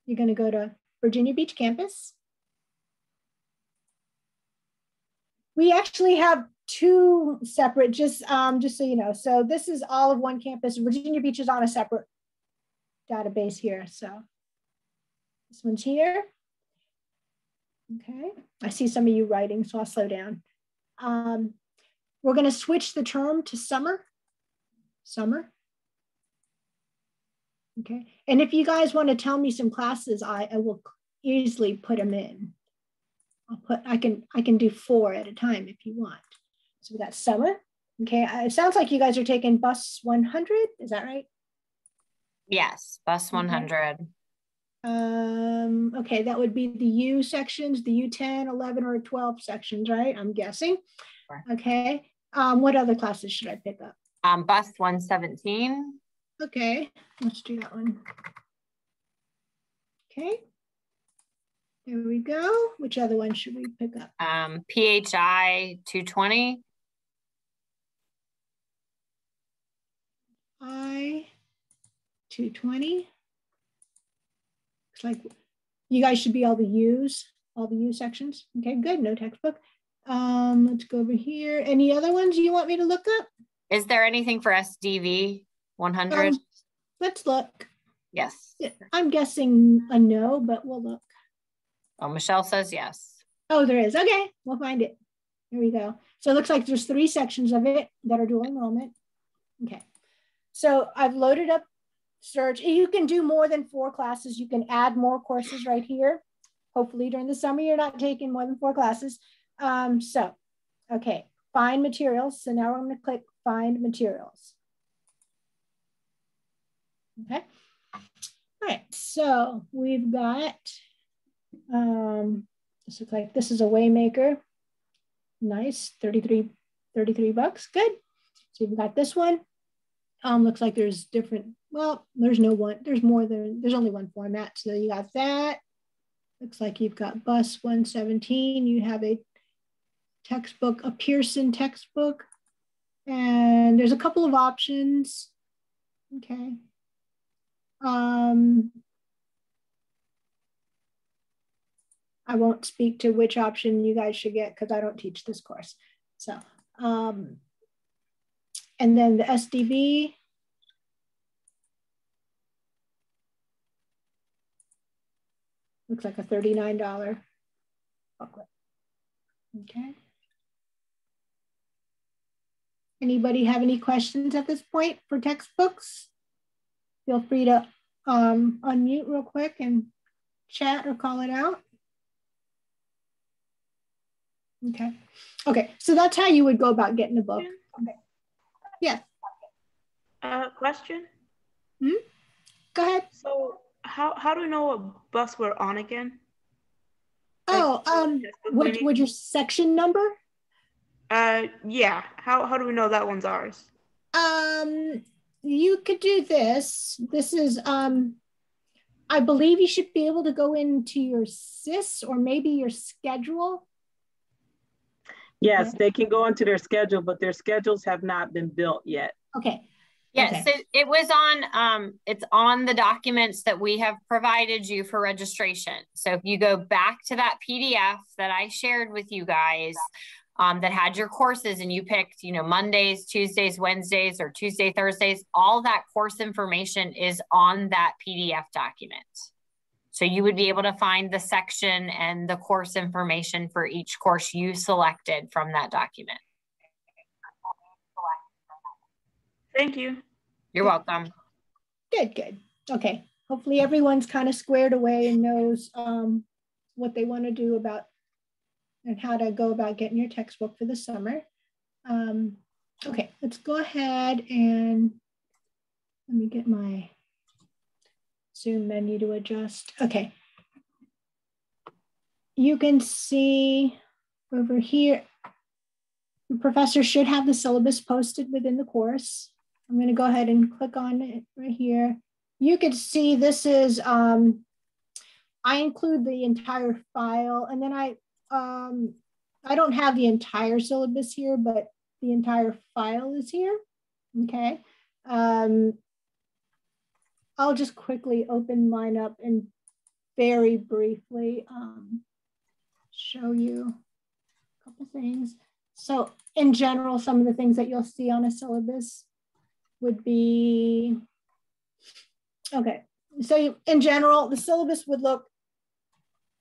Speaker 5: You're going to go to Virginia Beach campus. We actually have two separate, just so you know. So this is all of one campus. Virginia Beach is on a separate database here. So this one's here. Okay, I see some of you writing, so I'll slow down. We're going to switch the term to summer. Summer. Okay, and if you guys want to tell me some classes, I will easily put them in. I can do 4 at a time if you want. So we got summer. Okay, it sounds like you guys are taking bus 100. Is that right?
Speaker 1: Yes, bus 100.
Speaker 5: Okay, that would be the U sections, the U10, 11, or 12 sections, right? I'm guessing.
Speaker 1: Sure.
Speaker 5: Okay. What other classes should I pick up?
Speaker 1: Bus 117.
Speaker 5: Okay, let's do that one. Okay. There we go. Which other one should we pick up?
Speaker 1: PHI 220.
Speaker 5: I 220. Looks like you guys should be able to use all the U sections. Okay, good. No textbook. Let's go over here. Any other ones you want me to look up?
Speaker 1: Is there anything for SDV 100?
Speaker 5: Let's look.
Speaker 1: Yes.
Speaker 5: I'm guessing a no, but we'll look.
Speaker 1: Oh, Michelle says yes.
Speaker 5: Oh, there is. Okay, we'll find it. Here we go. So it looks like there's 3 sections of it that are dual enrollment. Okay. So I've loaded up search. You can do more than 4 classes. You can add more courses right here. Hopefully during the summer, you're not taking more than 4 classes. Okay, find materials. So now I'm going to click find materials. Okay. All right, so we've got, this looks like this is a Waymaker. Nice, 33 bucks, good. So we've got this one. Looks like there's different, well, there's only one format. So you got that. Looks like you've got bus 117. You have a textbook, a Pearson textbook. And there's a couple of options. Okay. I won't speak to which option you guys should get because I don't teach this course. So, and then the SDB. Looks like a $39 booklet. Okay. Anybody have any questions at this point for textbooks? Feel free to unmute real quick and chat or call it out. Okay. Okay. So that's how you would go about getting a book. Okay. Yeah.
Speaker 6: Question?
Speaker 5: Go ahead.
Speaker 6: So how do we know what bus we're on again?
Speaker 5: Oh, would your section number?
Speaker 6: Yeah. How do we know that one's ours?
Speaker 5: You could do this. This is I believe you should be able to go into your SIS or maybe your schedule.
Speaker 3: Yes, okay. They can go into their schedule, but their schedules have not been built yet.
Speaker 5: Okay.
Speaker 1: Yes, okay. It was on, it's on the documents that we have provided you for registration. So if you go back to that PDF that I shared with you guys that had your courses and you picked, Mondays, Tuesdays, Wednesdays, or Tuesday, Thursdays, all that course information is on that PDF document. So you would be able to find the section and the course information for each course you selected from that document.
Speaker 6: Thank you.
Speaker 1: You're welcome.
Speaker 5: Good, good. Okay. Hopefully everyone's kind of squared away and knows what they want to do about and how to go about getting your textbook for the summer. Okay, let's go ahead and let me get my Zoom menu to adjust. Okay. You can see over here, the professor should have the syllabus posted within the course. I'm going to go ahead and click on it right here. You can see this is I include the entire file, and then I don't have the entire syllabus here, but the entire file is here, okay? I'll just quickly open mine up and very briefly show you a couple things. So in general, some of the things that you'll see on a syllabus would be, okay. So in general, the syllabus would look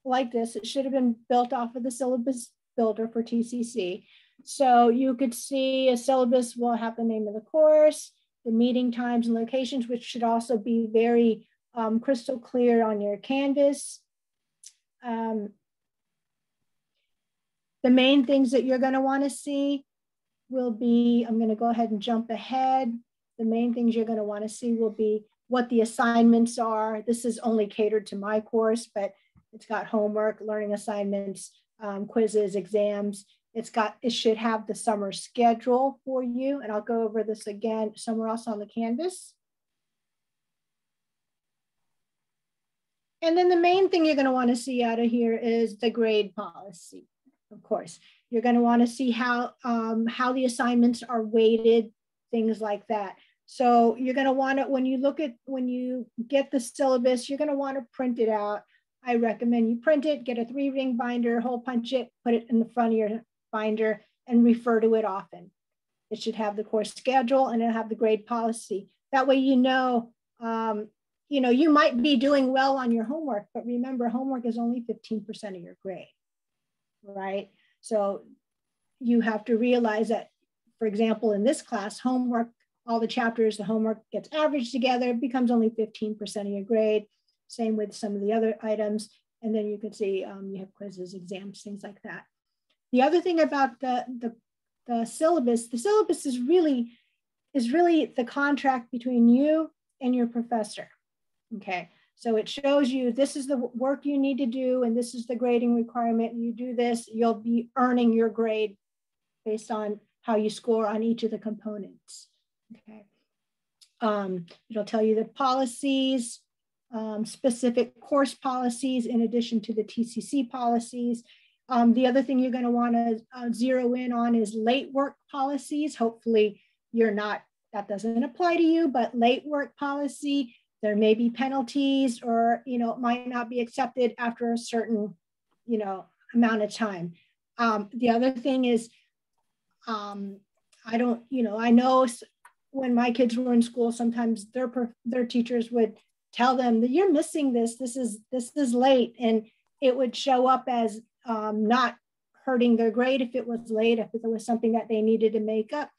Speaker 5: like this. It should have been built off of the syllabus builder for TCC. So you could see a syllabus will have the name of the course, the meeting times and locations, which should also be very crystal clear on your Canvas. The main things that you're going to want to see will be, I'm going to go ahead and jump ahead. The main things you're going to want to see will be what the assignments are. This is only catered to my course, but it's got homework, learning assignments, quizzes, exams. It should have the summer schedule for you. And I'll go over this again somewhere else on the Canvas. And then the main thing you're going to want to see out of here is the grade policy. Of course, you're going to want to see how the assignments are weighted, things like that. So you're going to want to, when you get the syllabus, you're going to want to print it out. I recommend you print it, get a 3-ring binder, hole punch it, put it in the front of your binder and refer to it often. It should have the course schedule and it'll have the grade policy. That way, you know, you might be doing well on your homework, but remember, homework is only 15% of your grade, right? So you have to realize that, for example, in this class, homework, all the chapters, the homework gets averaged together, it becomes only 15% of your grade. Same with some of the other items. And then you can see you have quizzes, exams, things like that. The other thing about the syllabus is really the contract between you and your professor. Okay, so it shows you this is the work you need to do and this is the grading requirement. You do this, you'll be earning your grade based on how you score on each of the components. Okay, it'll tell you the policies, specific course policies in addition to the TCC policies. The other thing you're going to want to zero in on is late work policies. Hopefully that doesn't apply to you, but late work policy, there may be penalties or, it might not be accepted after a certain, amount of time. The other thing is, I know when my kids were in school, sometimes their teachers would tell them that you're missing this is late, and it would show up as not hurting their grade if it was late, if there was something that they needed to make up.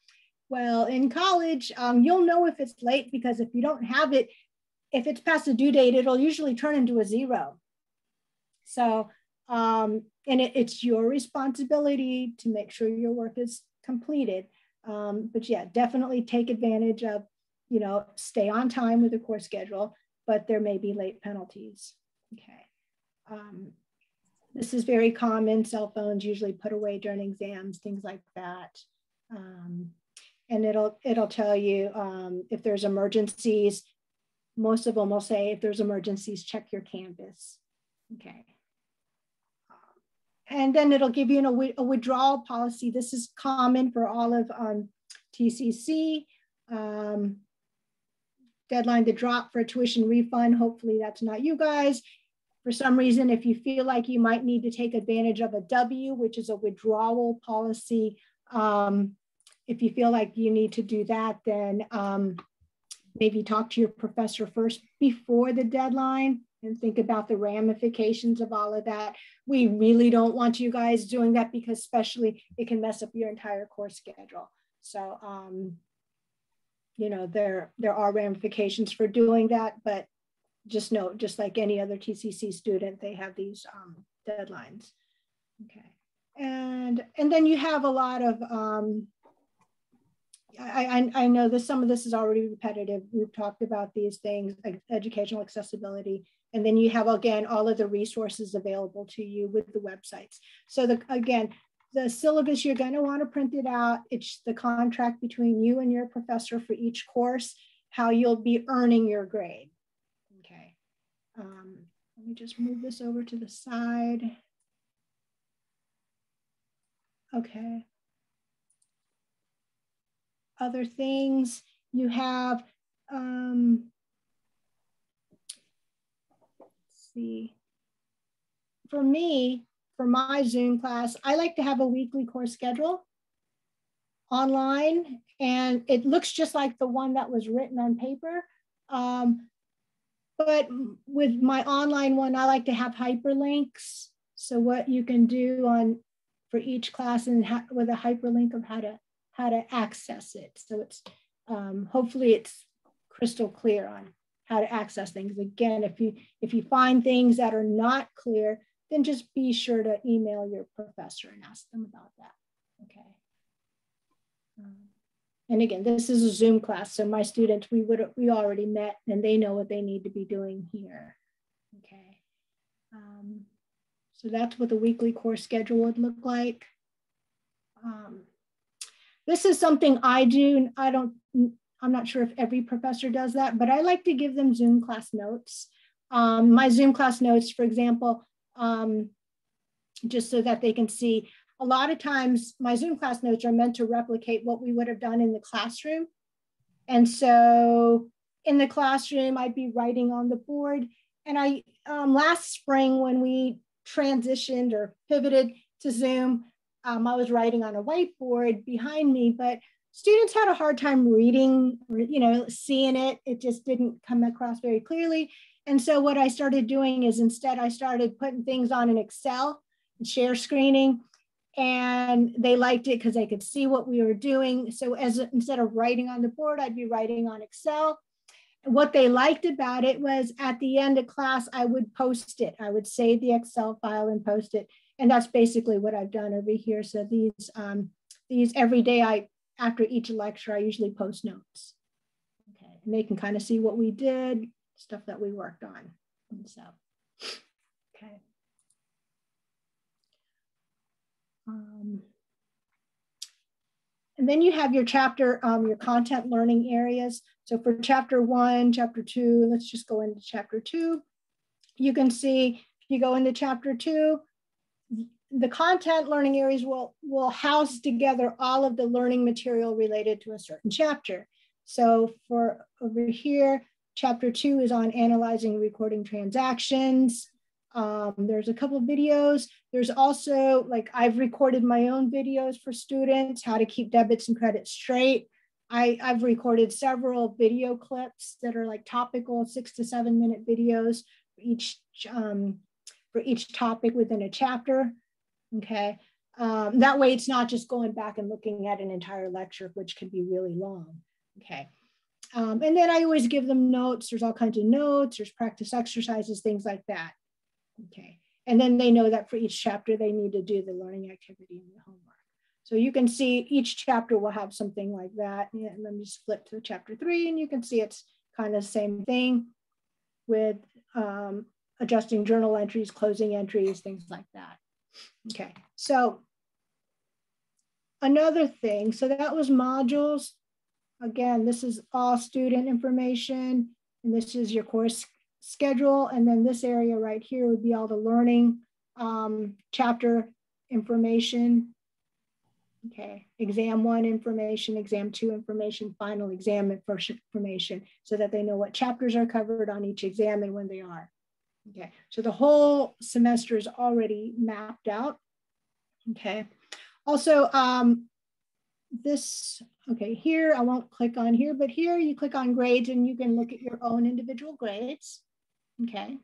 Speaker 5: Well, in college, you'll know if it's late because if you don't have it, if it's past the due date, it'll usually turn into a 0. So, and it's your responsibility to make sure your work is completed. But yeah, definitely take advantage of, stay on time with the course schedule, but there may be late penalties. Okay. This is very common. Cell phones usually put away during exams, things like that. And it'll tell you if there's emergencies. Most of them will say if there's emergencies, check your Canvas. Okay. And then it'll give you a withdrawal policy. This is common for all of TCC. Deadline to drop for a tuition refund. Hopefully that's not you guys. For some reason, if you feel like you might need to take advantage of a W, which is a withdrawal policy, if you feel like you need to do that, then maybe talk to your professor first before the deadline and think about the ramifications of all of that. We really don't want you guys doing that because especially it can mess up your entire course schedule. So, there are ramifications for doing that, but just know, just like any other TCC student, they have these deadlines. Okay, and then you have a lot of, I know that some of this is already repetitive. We've talked about these things, like educational accessibility, and then you have, again, all of the resources available to you with the websites. So again, the syllabus, you're going to want to print it out. It's the contract between you and your professor for each course, how you'll be earning your grade. Okay. Let me just move this over to the side. Okay. Other things you have, let's see. For me, for my Zoom class, I like to have a weekly course schedule online, and it looks just like the one that was written on paper. But with my online one, I like to have hyperlinks. So what you can do for each class and with a hyperlink of how to access it. So it's hopefully it's crystal clear on how to access things. Again, if you find things that are not clear, then just be sure to email your professor and ask them about that. Okay. And again, this is a Zoom class, so my students, we already met and they know what they need to be doing here. Okay. So that's what the weekly course schedule would look like. This is something I do. I'm not sure if every professor does that, but I like to give them Zoom class notes. My Zoom class notes, for example, just so that they can see. A lot of times my Zoom class notes are meant to replicate what we would have done in the classroom. And so in the classroom, I'd be writing on the board. And I last spring when we transitioned or pivoted to Zoom, I was writing on a whiteboard behind me, but students had a hard time reading or seeing it. It just didn't come across very clearly. And so what I started doing is instead I started putting things on an Excel and share screening. And they liked it because they could see what we were doing. So instead of writing on the board, I'd be writing on Excel. And what they liked about it was at the end of class, I would post it. I would save the Excel file and post it. And that's basically what I've done over here. So these every day, after each lecture, I usually post notes. Okay, and they can kind of see what we did, stuff that we worked on. And so, okay. And then you have your chapter, your content learning areas. So for chapter 1, chapter 2, let's just go into chapter 2. You can see if you go into chapter 2, the content learning areas will house together all of the learning material related to a certain chapter. So for over here, chapter 2 is on analyzing and recording transactions. There's a couple of videos. There's also, like, I've recorded my own videos for students, how to keep debits and credits straight. I've recorded several video clips that are like topical 6 to 7 minute videos for each topic within a chapter. Okay. That way it's not just going back and looking at an entire lecture, which can be really long. Okay. And then I always give them notes. There's all kinds of notes. There's practice exercises, things like that. Okay, and then they know that for each chapter, they need to do the learning activity and the homework. So you can see each chapter will have something like that. And let me just flip to chapter 3 and you can see it's kind of the same thing with adjusting journal entries, closing entries, things like that. Okay, so another thing, so that was modules. Again, this is all student information, and this is your course schedule. And then this area right here would be all the learning chapter information. Okay, exam 1 information, exam 2 information, final exam information, so that they know what chapters are covered on each exam and when they are. Okay, so the whole semester is already mapped out. Okay, also here, I won't click on here, but here you click on grades and you can look at your own individual grades. Okay.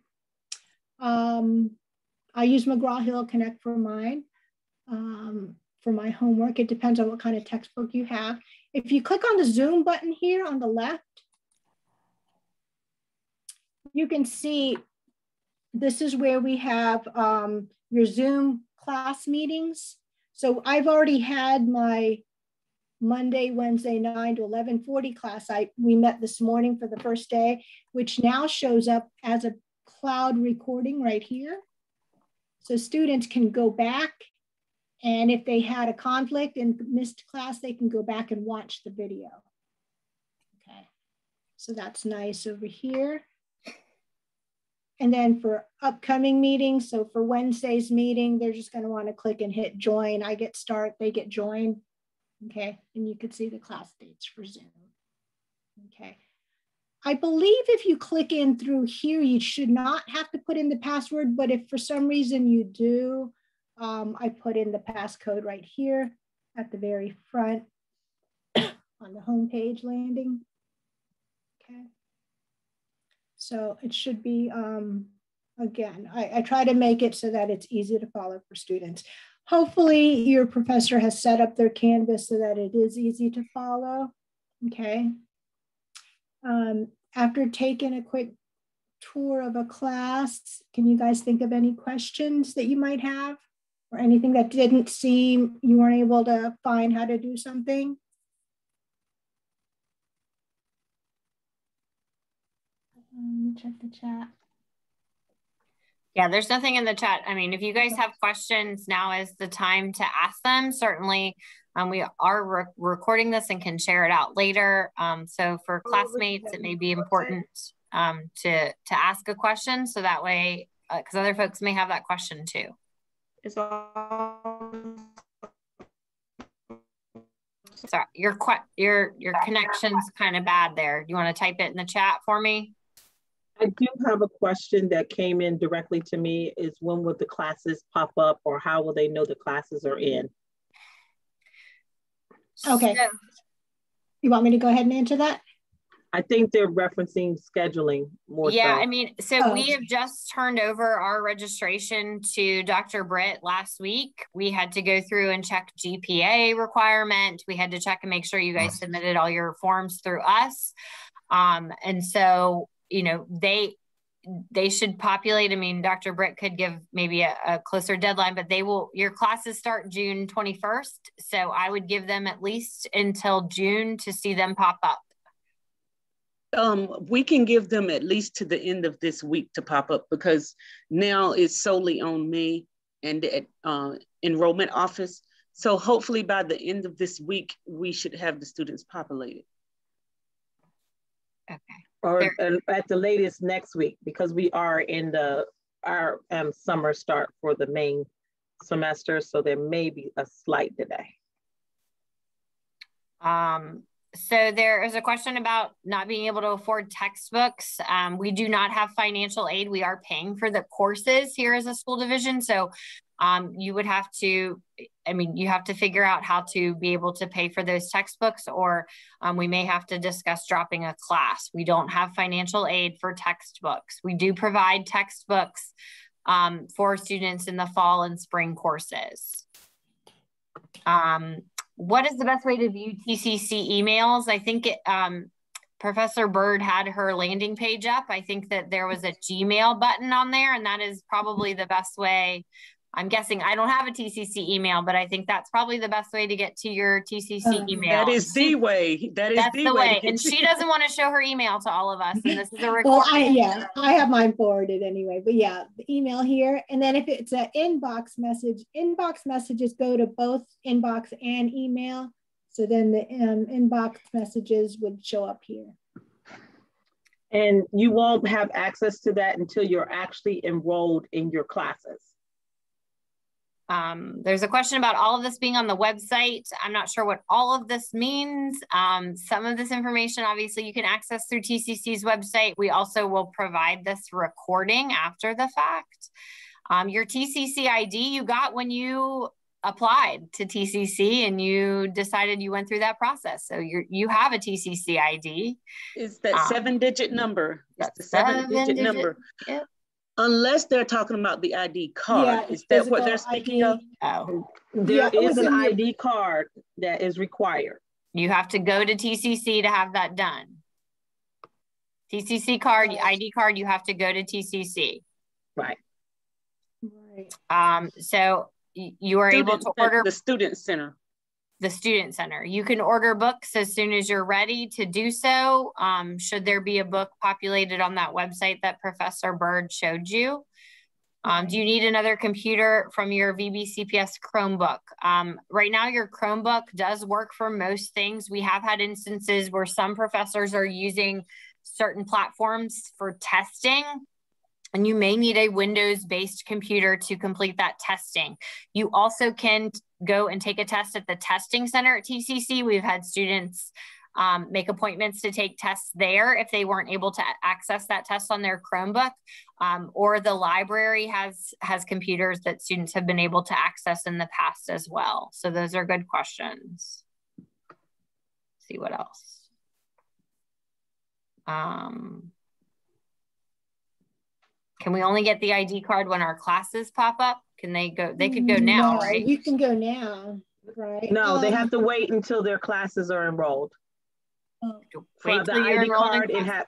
Speaker 5: I use McGraw-Hill Connect for mine, for my homework. It depends on what kind of textbook you have. If you click on the Zoom button here on the left, you can see this is where we have your Zoom class meetings. So I've already had my Monday, Wednesday, 9 to 11:40 class. We met this morning for the first day, which now shows up as a cloud recording right here. So students can go back, and if they had a conflict and missed class, they can go back and watch the video. Okay, so that's nice over here. And then for upcoming meetings, so for Wednesday's meeting, they're just going to want to click and hit join. I get start, they get join. Okay, and you can see the class dates for Zoom. Okay. I believe if you click in through here, you should not have to put in the password, but if for some reason you do, I put in the passcode right here at the very front on the homepage landing. Okay. So it should be, again, I try to make it so that it's easy to follow for students. Hopefully your professor has set up their Canvas so that it is easy to follow, okay? After taking a quick tour of a class, can you guys think of any questions that you might have or anything that didn't seem, you weren't able to find how to do something? Check the chat.
Speaker 1: Yeah, there's nothing in the chat. I mean, if you guys have questions, now is the time to ask them. Certainly, we are recording this and can share it out later. So for classmates, it may be important to ask a question. So that way, because other folks may have that question too.
Speaker 6: It's all...
Speaker 1: Sorry, your connection's kind of bad there. You want to type it in the chat for me?
Speaker 3: I do have a question that came in directly to me is when will the classes pop up or how will they know the classes are in?
Speaker 5: Okay. So, you want me to go ahead and answer that?
Speaker 3: I think they're referencing scheduling more.
Speaker 1: Yeah,
Speaker 3: so.
Speaker 1: I mean, so we have just turned over our registration to Dr. Britt last week. We had to go through and check GPA requirement. We had to check and make sure you guys submitted all your forms through us. And so, you know, they should populate. I mean, Dr. Britt could give maybe a closer deadline, but your classes start June 21st. So I would give them at least until June to see them pop up.
Speaker 2: We can give them at least to the end of this week to pop up because now it's solely on me and the enrollment office. So hopefully by the end of this week, we should have the students populated.
Speaker 1: Okay.
Speaker 3: Or at the latest next week, because we are in our summer start for the main semester. So there may be a slight delay.
Speaker 1: So there is a question about not being able to afford textbooks. We do not have financial aid. We are paying for the courses here as a school division. So you would have to, you have to figure out how to be able to pay for those textbooks, or we may have to discuss dropping a class. We don't have financial aid for textbooks. We do provide textbooks for students in the fall and spring courses. What is the best way to view TCC emails? I think Professor Bird had her landing page up. I think that there was a Gmail button on there, and that is probably the best way. I'm guessing I don't have a TCC email, but I think that's probably the best way to get to your TCC email.
Speaker 2: That is the way. That's
Speaker 1: the way. And she doesn't want to show her email to all of us. And this is a recording.
Speaker 5: Well, I have mine forwarded anyway. But yeah, the email here. And then if it's an inbox messages go to both inbox and email. So then the inbox messages would show up here.
Speaker 3: And you won't have access to that until you're actually enrolled in your classes.
Speaker 1: There's a question about all of this being on the website. I'm not sure what all of this means. Some of this information, obviously, you can access through TCC's website. We also will provide this recording after the fact. Your TCC ID you got when you applied to TCC and you decided you went through that process. So you have a TCC ID.
Speaker 2: It's that 7-digit number. It's the 7-digit number.
Speaker 1: Yep.
Speaker 2: Unless they're talking about the ID card.
Speaker 5: Yeah,
Speaker 2: is that what they're speaking of?
Speaker 1: Oh.
Speaker 3: There is an ID card that is required.
Speaker 1: You have to go to TCC to have that done. TCC card, ID card, you have to go to TCC.
Speaker 3: Right.
Speaker 1: So you are able to order
Speaker 2: the student center.
Speaker 1: The student center. You can order books as soon as you're ready to do so. Should there be a book populated on that website that Professor Bird showed you? Do you need another computer from your VBCPS Chromebook? Right now, your Chromebook does work for most things. We have had instances where some professors are using certain platforms for testing. and you may need a Windows-based computer to complete that testing. You also can go and take a test at the testing center at TCC. We've had students make appointments to take tests there if they weren't able to access that test on their Chromebook, or the library has computers that students have been able to access in the past as well. So those are good questions. Let's see what else. Can we only get the ID card when our classes pop up? Can they go? They could go now,
Speaker 5: No,
Speaker 1: right?
Speaker 5: You can go now, right?
Speaker 3: No, they have to wait until their classes are enrolled.
Speaker 1: Wait
Speaker 3: The
Speaker 1: till you're
Speaker 3: ID
Speaker 1: enrolled in
Speaker 3: card, it has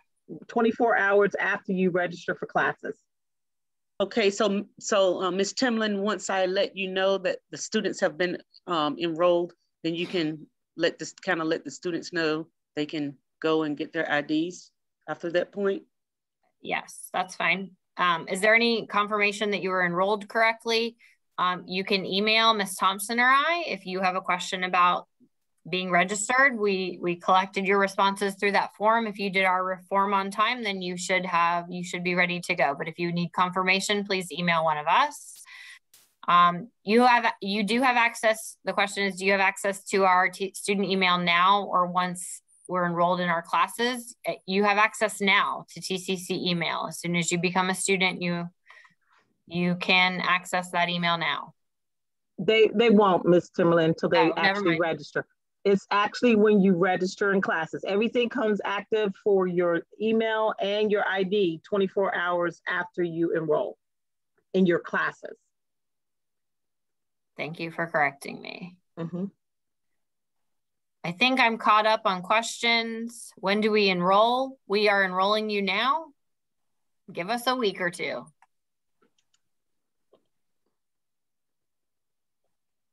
Speaker 3: 24 hours after you register for classes.
Speaker 2: Okay, so Ms. Timlin, once I let you know that the students have been enrolled, then you can let the students know they can go and get their IDs after that point?
Speaker 1: Yes, that's fine. Is there any confirmation that you were enrolled correctly? You can email Ms. Thompson or I if you have a question about being registered. We collected your responses through that form. If you did our form on time, then you should be ready to go. But if you need confirmation, please email one of us. You do have access. The question is, do you have access to our student email now, or once we're enrolled in our classes? You have access now to TCC email. As soon as you become a student, you can access that email now.
Speaker 3: They won't, Ms. Timberland, until they
Speaker 1: Oh,
Speaker 3: actually register. It's actually when you register in classes. Everything comes active for your email and your ID 24 hours after you enroll in your classes.
Speaker 1: Thank you for correcting me.
Speaker 3: Mm-hmm.
Speaker 1: I think I'm caught up on questions. When do we enroll? We are enrolling you now. Give us a week or two.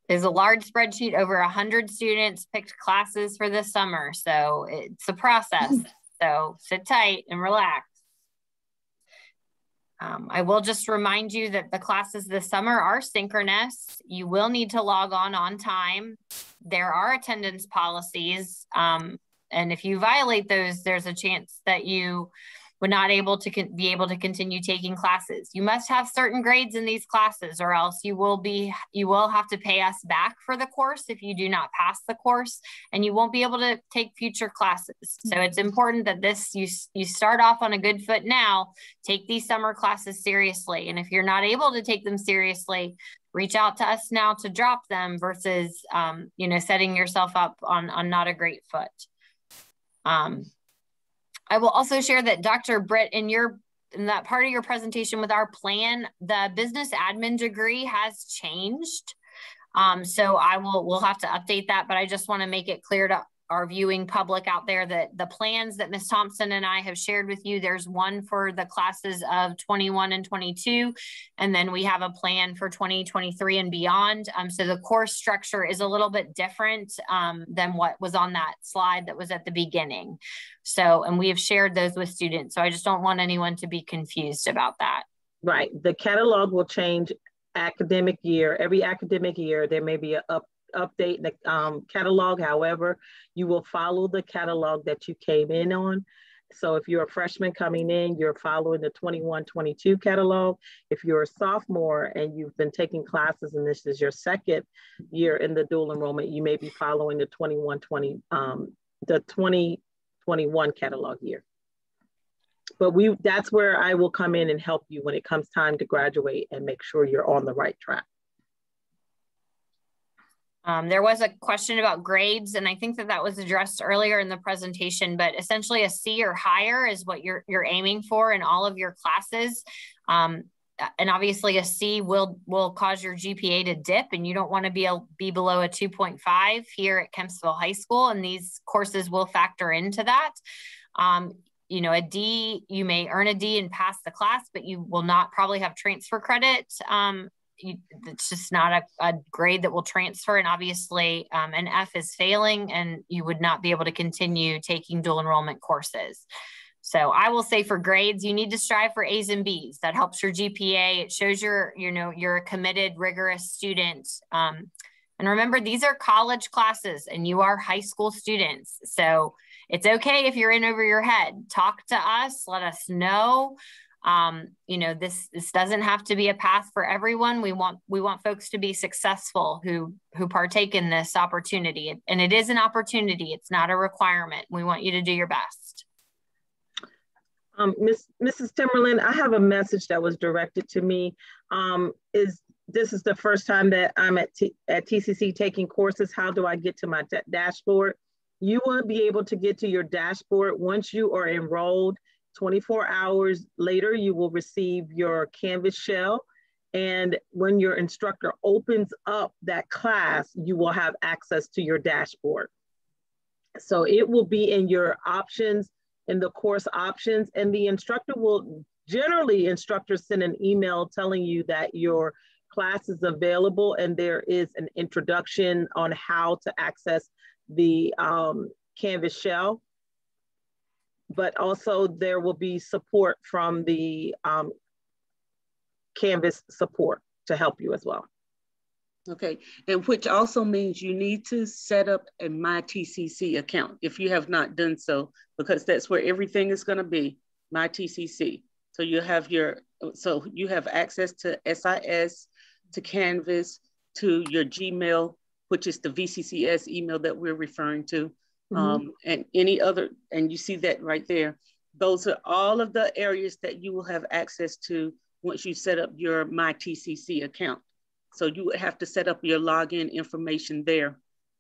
Speaker 1: There's a large spreadsheet, over 100 students picked classes for this summer. So it's a process. So sit tight and relax. I will just remind you that the classes this summer are synchronous. You will need to log on time. There are attendance policies. And if you violate those, there's a chance that you would not be able to continue taking classes. You must have certain grades in these classes, or else you will have to pay us back for the course if you do not pass the course, and you won't be able to take future classes. So it's important that you start off on a good foot now. Take these summer classes seriously, and if you're not able to take them seriously, reach out to us now to drop them versus setting yourself up on not a great foot. I will also share that Dr. Britt, in that part of your presentation with our plan, the business admin degree has changed. So we'll have to update that, but I just want to make it clear to our viewing public out there that the plans that Ms. Thompson and I have shared with you, there's one for the classes of 21 and 22, and then we have a plan for 2023 and beyond. So the course structure is a little bit different than what was on that slide that was at the beginning. So, and we have shared those with students. So I just don't want anyone to be confused about that.
Speaker 3: Right. The catalog will change academic year. Every academic year, there may be an update in the catalog. However, you will follow the catalog that you came in on. So if you're a freshman coming in, you're following the 21-22 catalog. If you're a sophomore and you've been taking classes and this is your second year in the dual enrollment, you may be following the 2021 catalog year. But that's where I will come in and help you when it comes time to graduate and make sure you're on the right track.
Speaker 1: There was a question about grades, and I think that was addressed earlier in the presentation, but essentially a C or higher is what you're aiming for in all of your classes. And obviously a C will cause your GPA to dip, and you don't want to be below a 2.5 here at Kempsville High School, and these courses will factor into that. A D, you may earn a D and pass the class, but you will not probably have transfer credit. It's just not a grade that will transfer, and obviously an F is failing, and you would not be able to continue taking dual enrollment courses. So I will say for grades, you need to strive for A's and B's. That helps your GPA. It shows you're a committed, rigorous student. And remember, these are college classes and you are high school students. So it's okay if you're in over your head. Talk to us, let us know. You know, this doesn't have to be a path for everyone. We want folks to be successful who partake in this opportunity, and it is an opportunity. It's not a requirement. We want you to do your best.
Speaker 3: Mrs. Timberland, I have a message that was directed to me. This is the first time that I'm at TCC taking courses. How do I get to my dashboard? You will be able to get to your dashboard once you are enrolled. 24 hours later, you will receive your Canvas shell. And when your instructor opens up that class, you will have access to your dashboard. So it will be in your options, in the course options, and the instructor will, generally instructors send an email telling you that your class is available and there is an introduction on how to access the Canvas shell. But also there will be support from the Canvas support to help you as well.
Speaker 2: Okay, and which also means you need to set up a My TCC account if you have not done so, because that's where everything is going to be, My TCC. So you have you have access to SIS, to Canvas, to your Gmail, which is the VCCS email that we're referring to. And any other, and you see that right there. Those are all of the areas that you will have access to once you set up your My TCC account. So you would have to set up your login information there.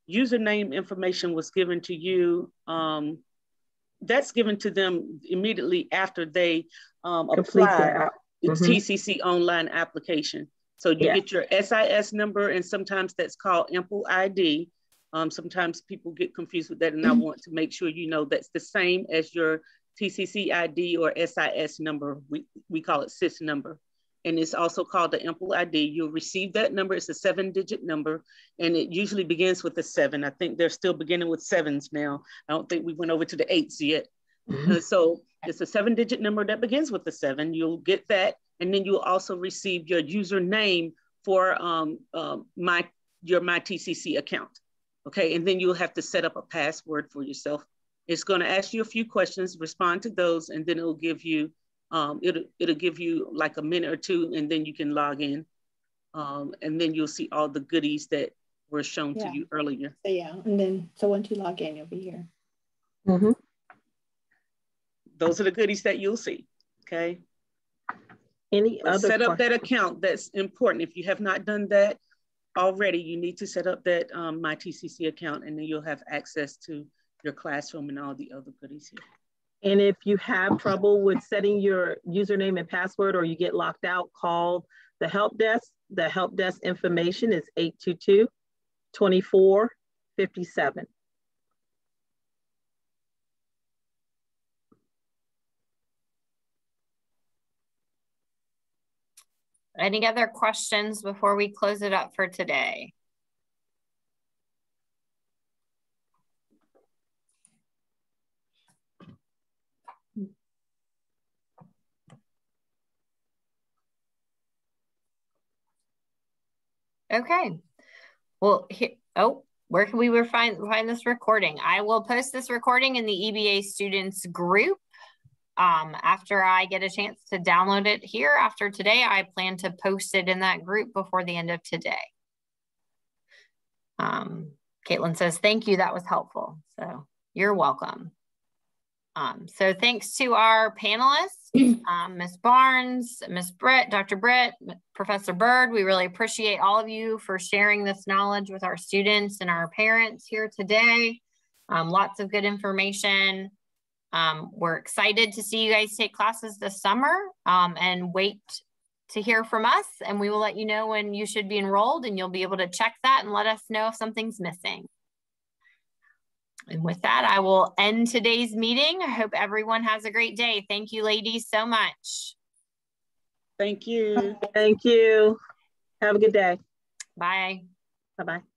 Speaker 2: Username information was given to you. That's given to them immediately after they apply. It's TCC online application. So you get your SIS number, and sometimes that's called EMPL ID. Sometimes people get confused with that, and I want to make sure you know that's the same as your TCC ID or SIS number. We call it SIS number. And it's also called the EMPL ID. You'll receive that number. It's a 7-digit number, and it usually begins with a 7. I think they're still beginning with 7s now. I don't think we went over to the 8s yet. So it's a 7-digit number that begins with a 7. You'll get that, and then you'll also receive your username for your My TCC account. Okay, and then you'll have to set up a password for yourself. It's going to ask you a few questions, respond to those, and then it'll give you it'll give you like a minute or two, and then you can log in, and then you'll see all the goodies that were shown to you earlier.
Speaker 5: So and then so once you log in, you'll be here.
Speaker 2: Those are the goodies that you'll see. Okay.
Speaker 3: Any other
Speaker 2: set up that account? That's important. If you have not done that already, you need to set up that My TCC account, and then you'll have access to your classroom and all the other goodies here.
Speaker 3: And if you have trouble with setting your username and password, or you get locked out, call the help desk. The help desk information is 822-2457.
Speaker 1: Any other questions before we close it up for today? Okay. Well, where can we find this recording? I will post this recording in the EBA students group. After I get a chance to download it here after today, I plan to post it in that group before the end of today. Caitlin says, thank you, that was helpful. So you're welcome. So thanks to our panelists, Ms. Barnes, Ms. Britt, Dr. Britt, Professor Bird. We really appreciate all of you for sharing this knowledge with our students and our parents here today. Lots of good information. We're excited to see you guys take classes this summer, and wait to hear from us. And we will let you know when you should be enrolled, and you'll be able to check that and let us know if something's missing. And with that, I will end today's meeting. I hope everyone has a great day. Thank you, ladies, so much.
Speaker 2: Thank you.
Speaker 3: Thank you. Have a good day.
Speaker 1: Bye.
Speaker 3: Bye-bye.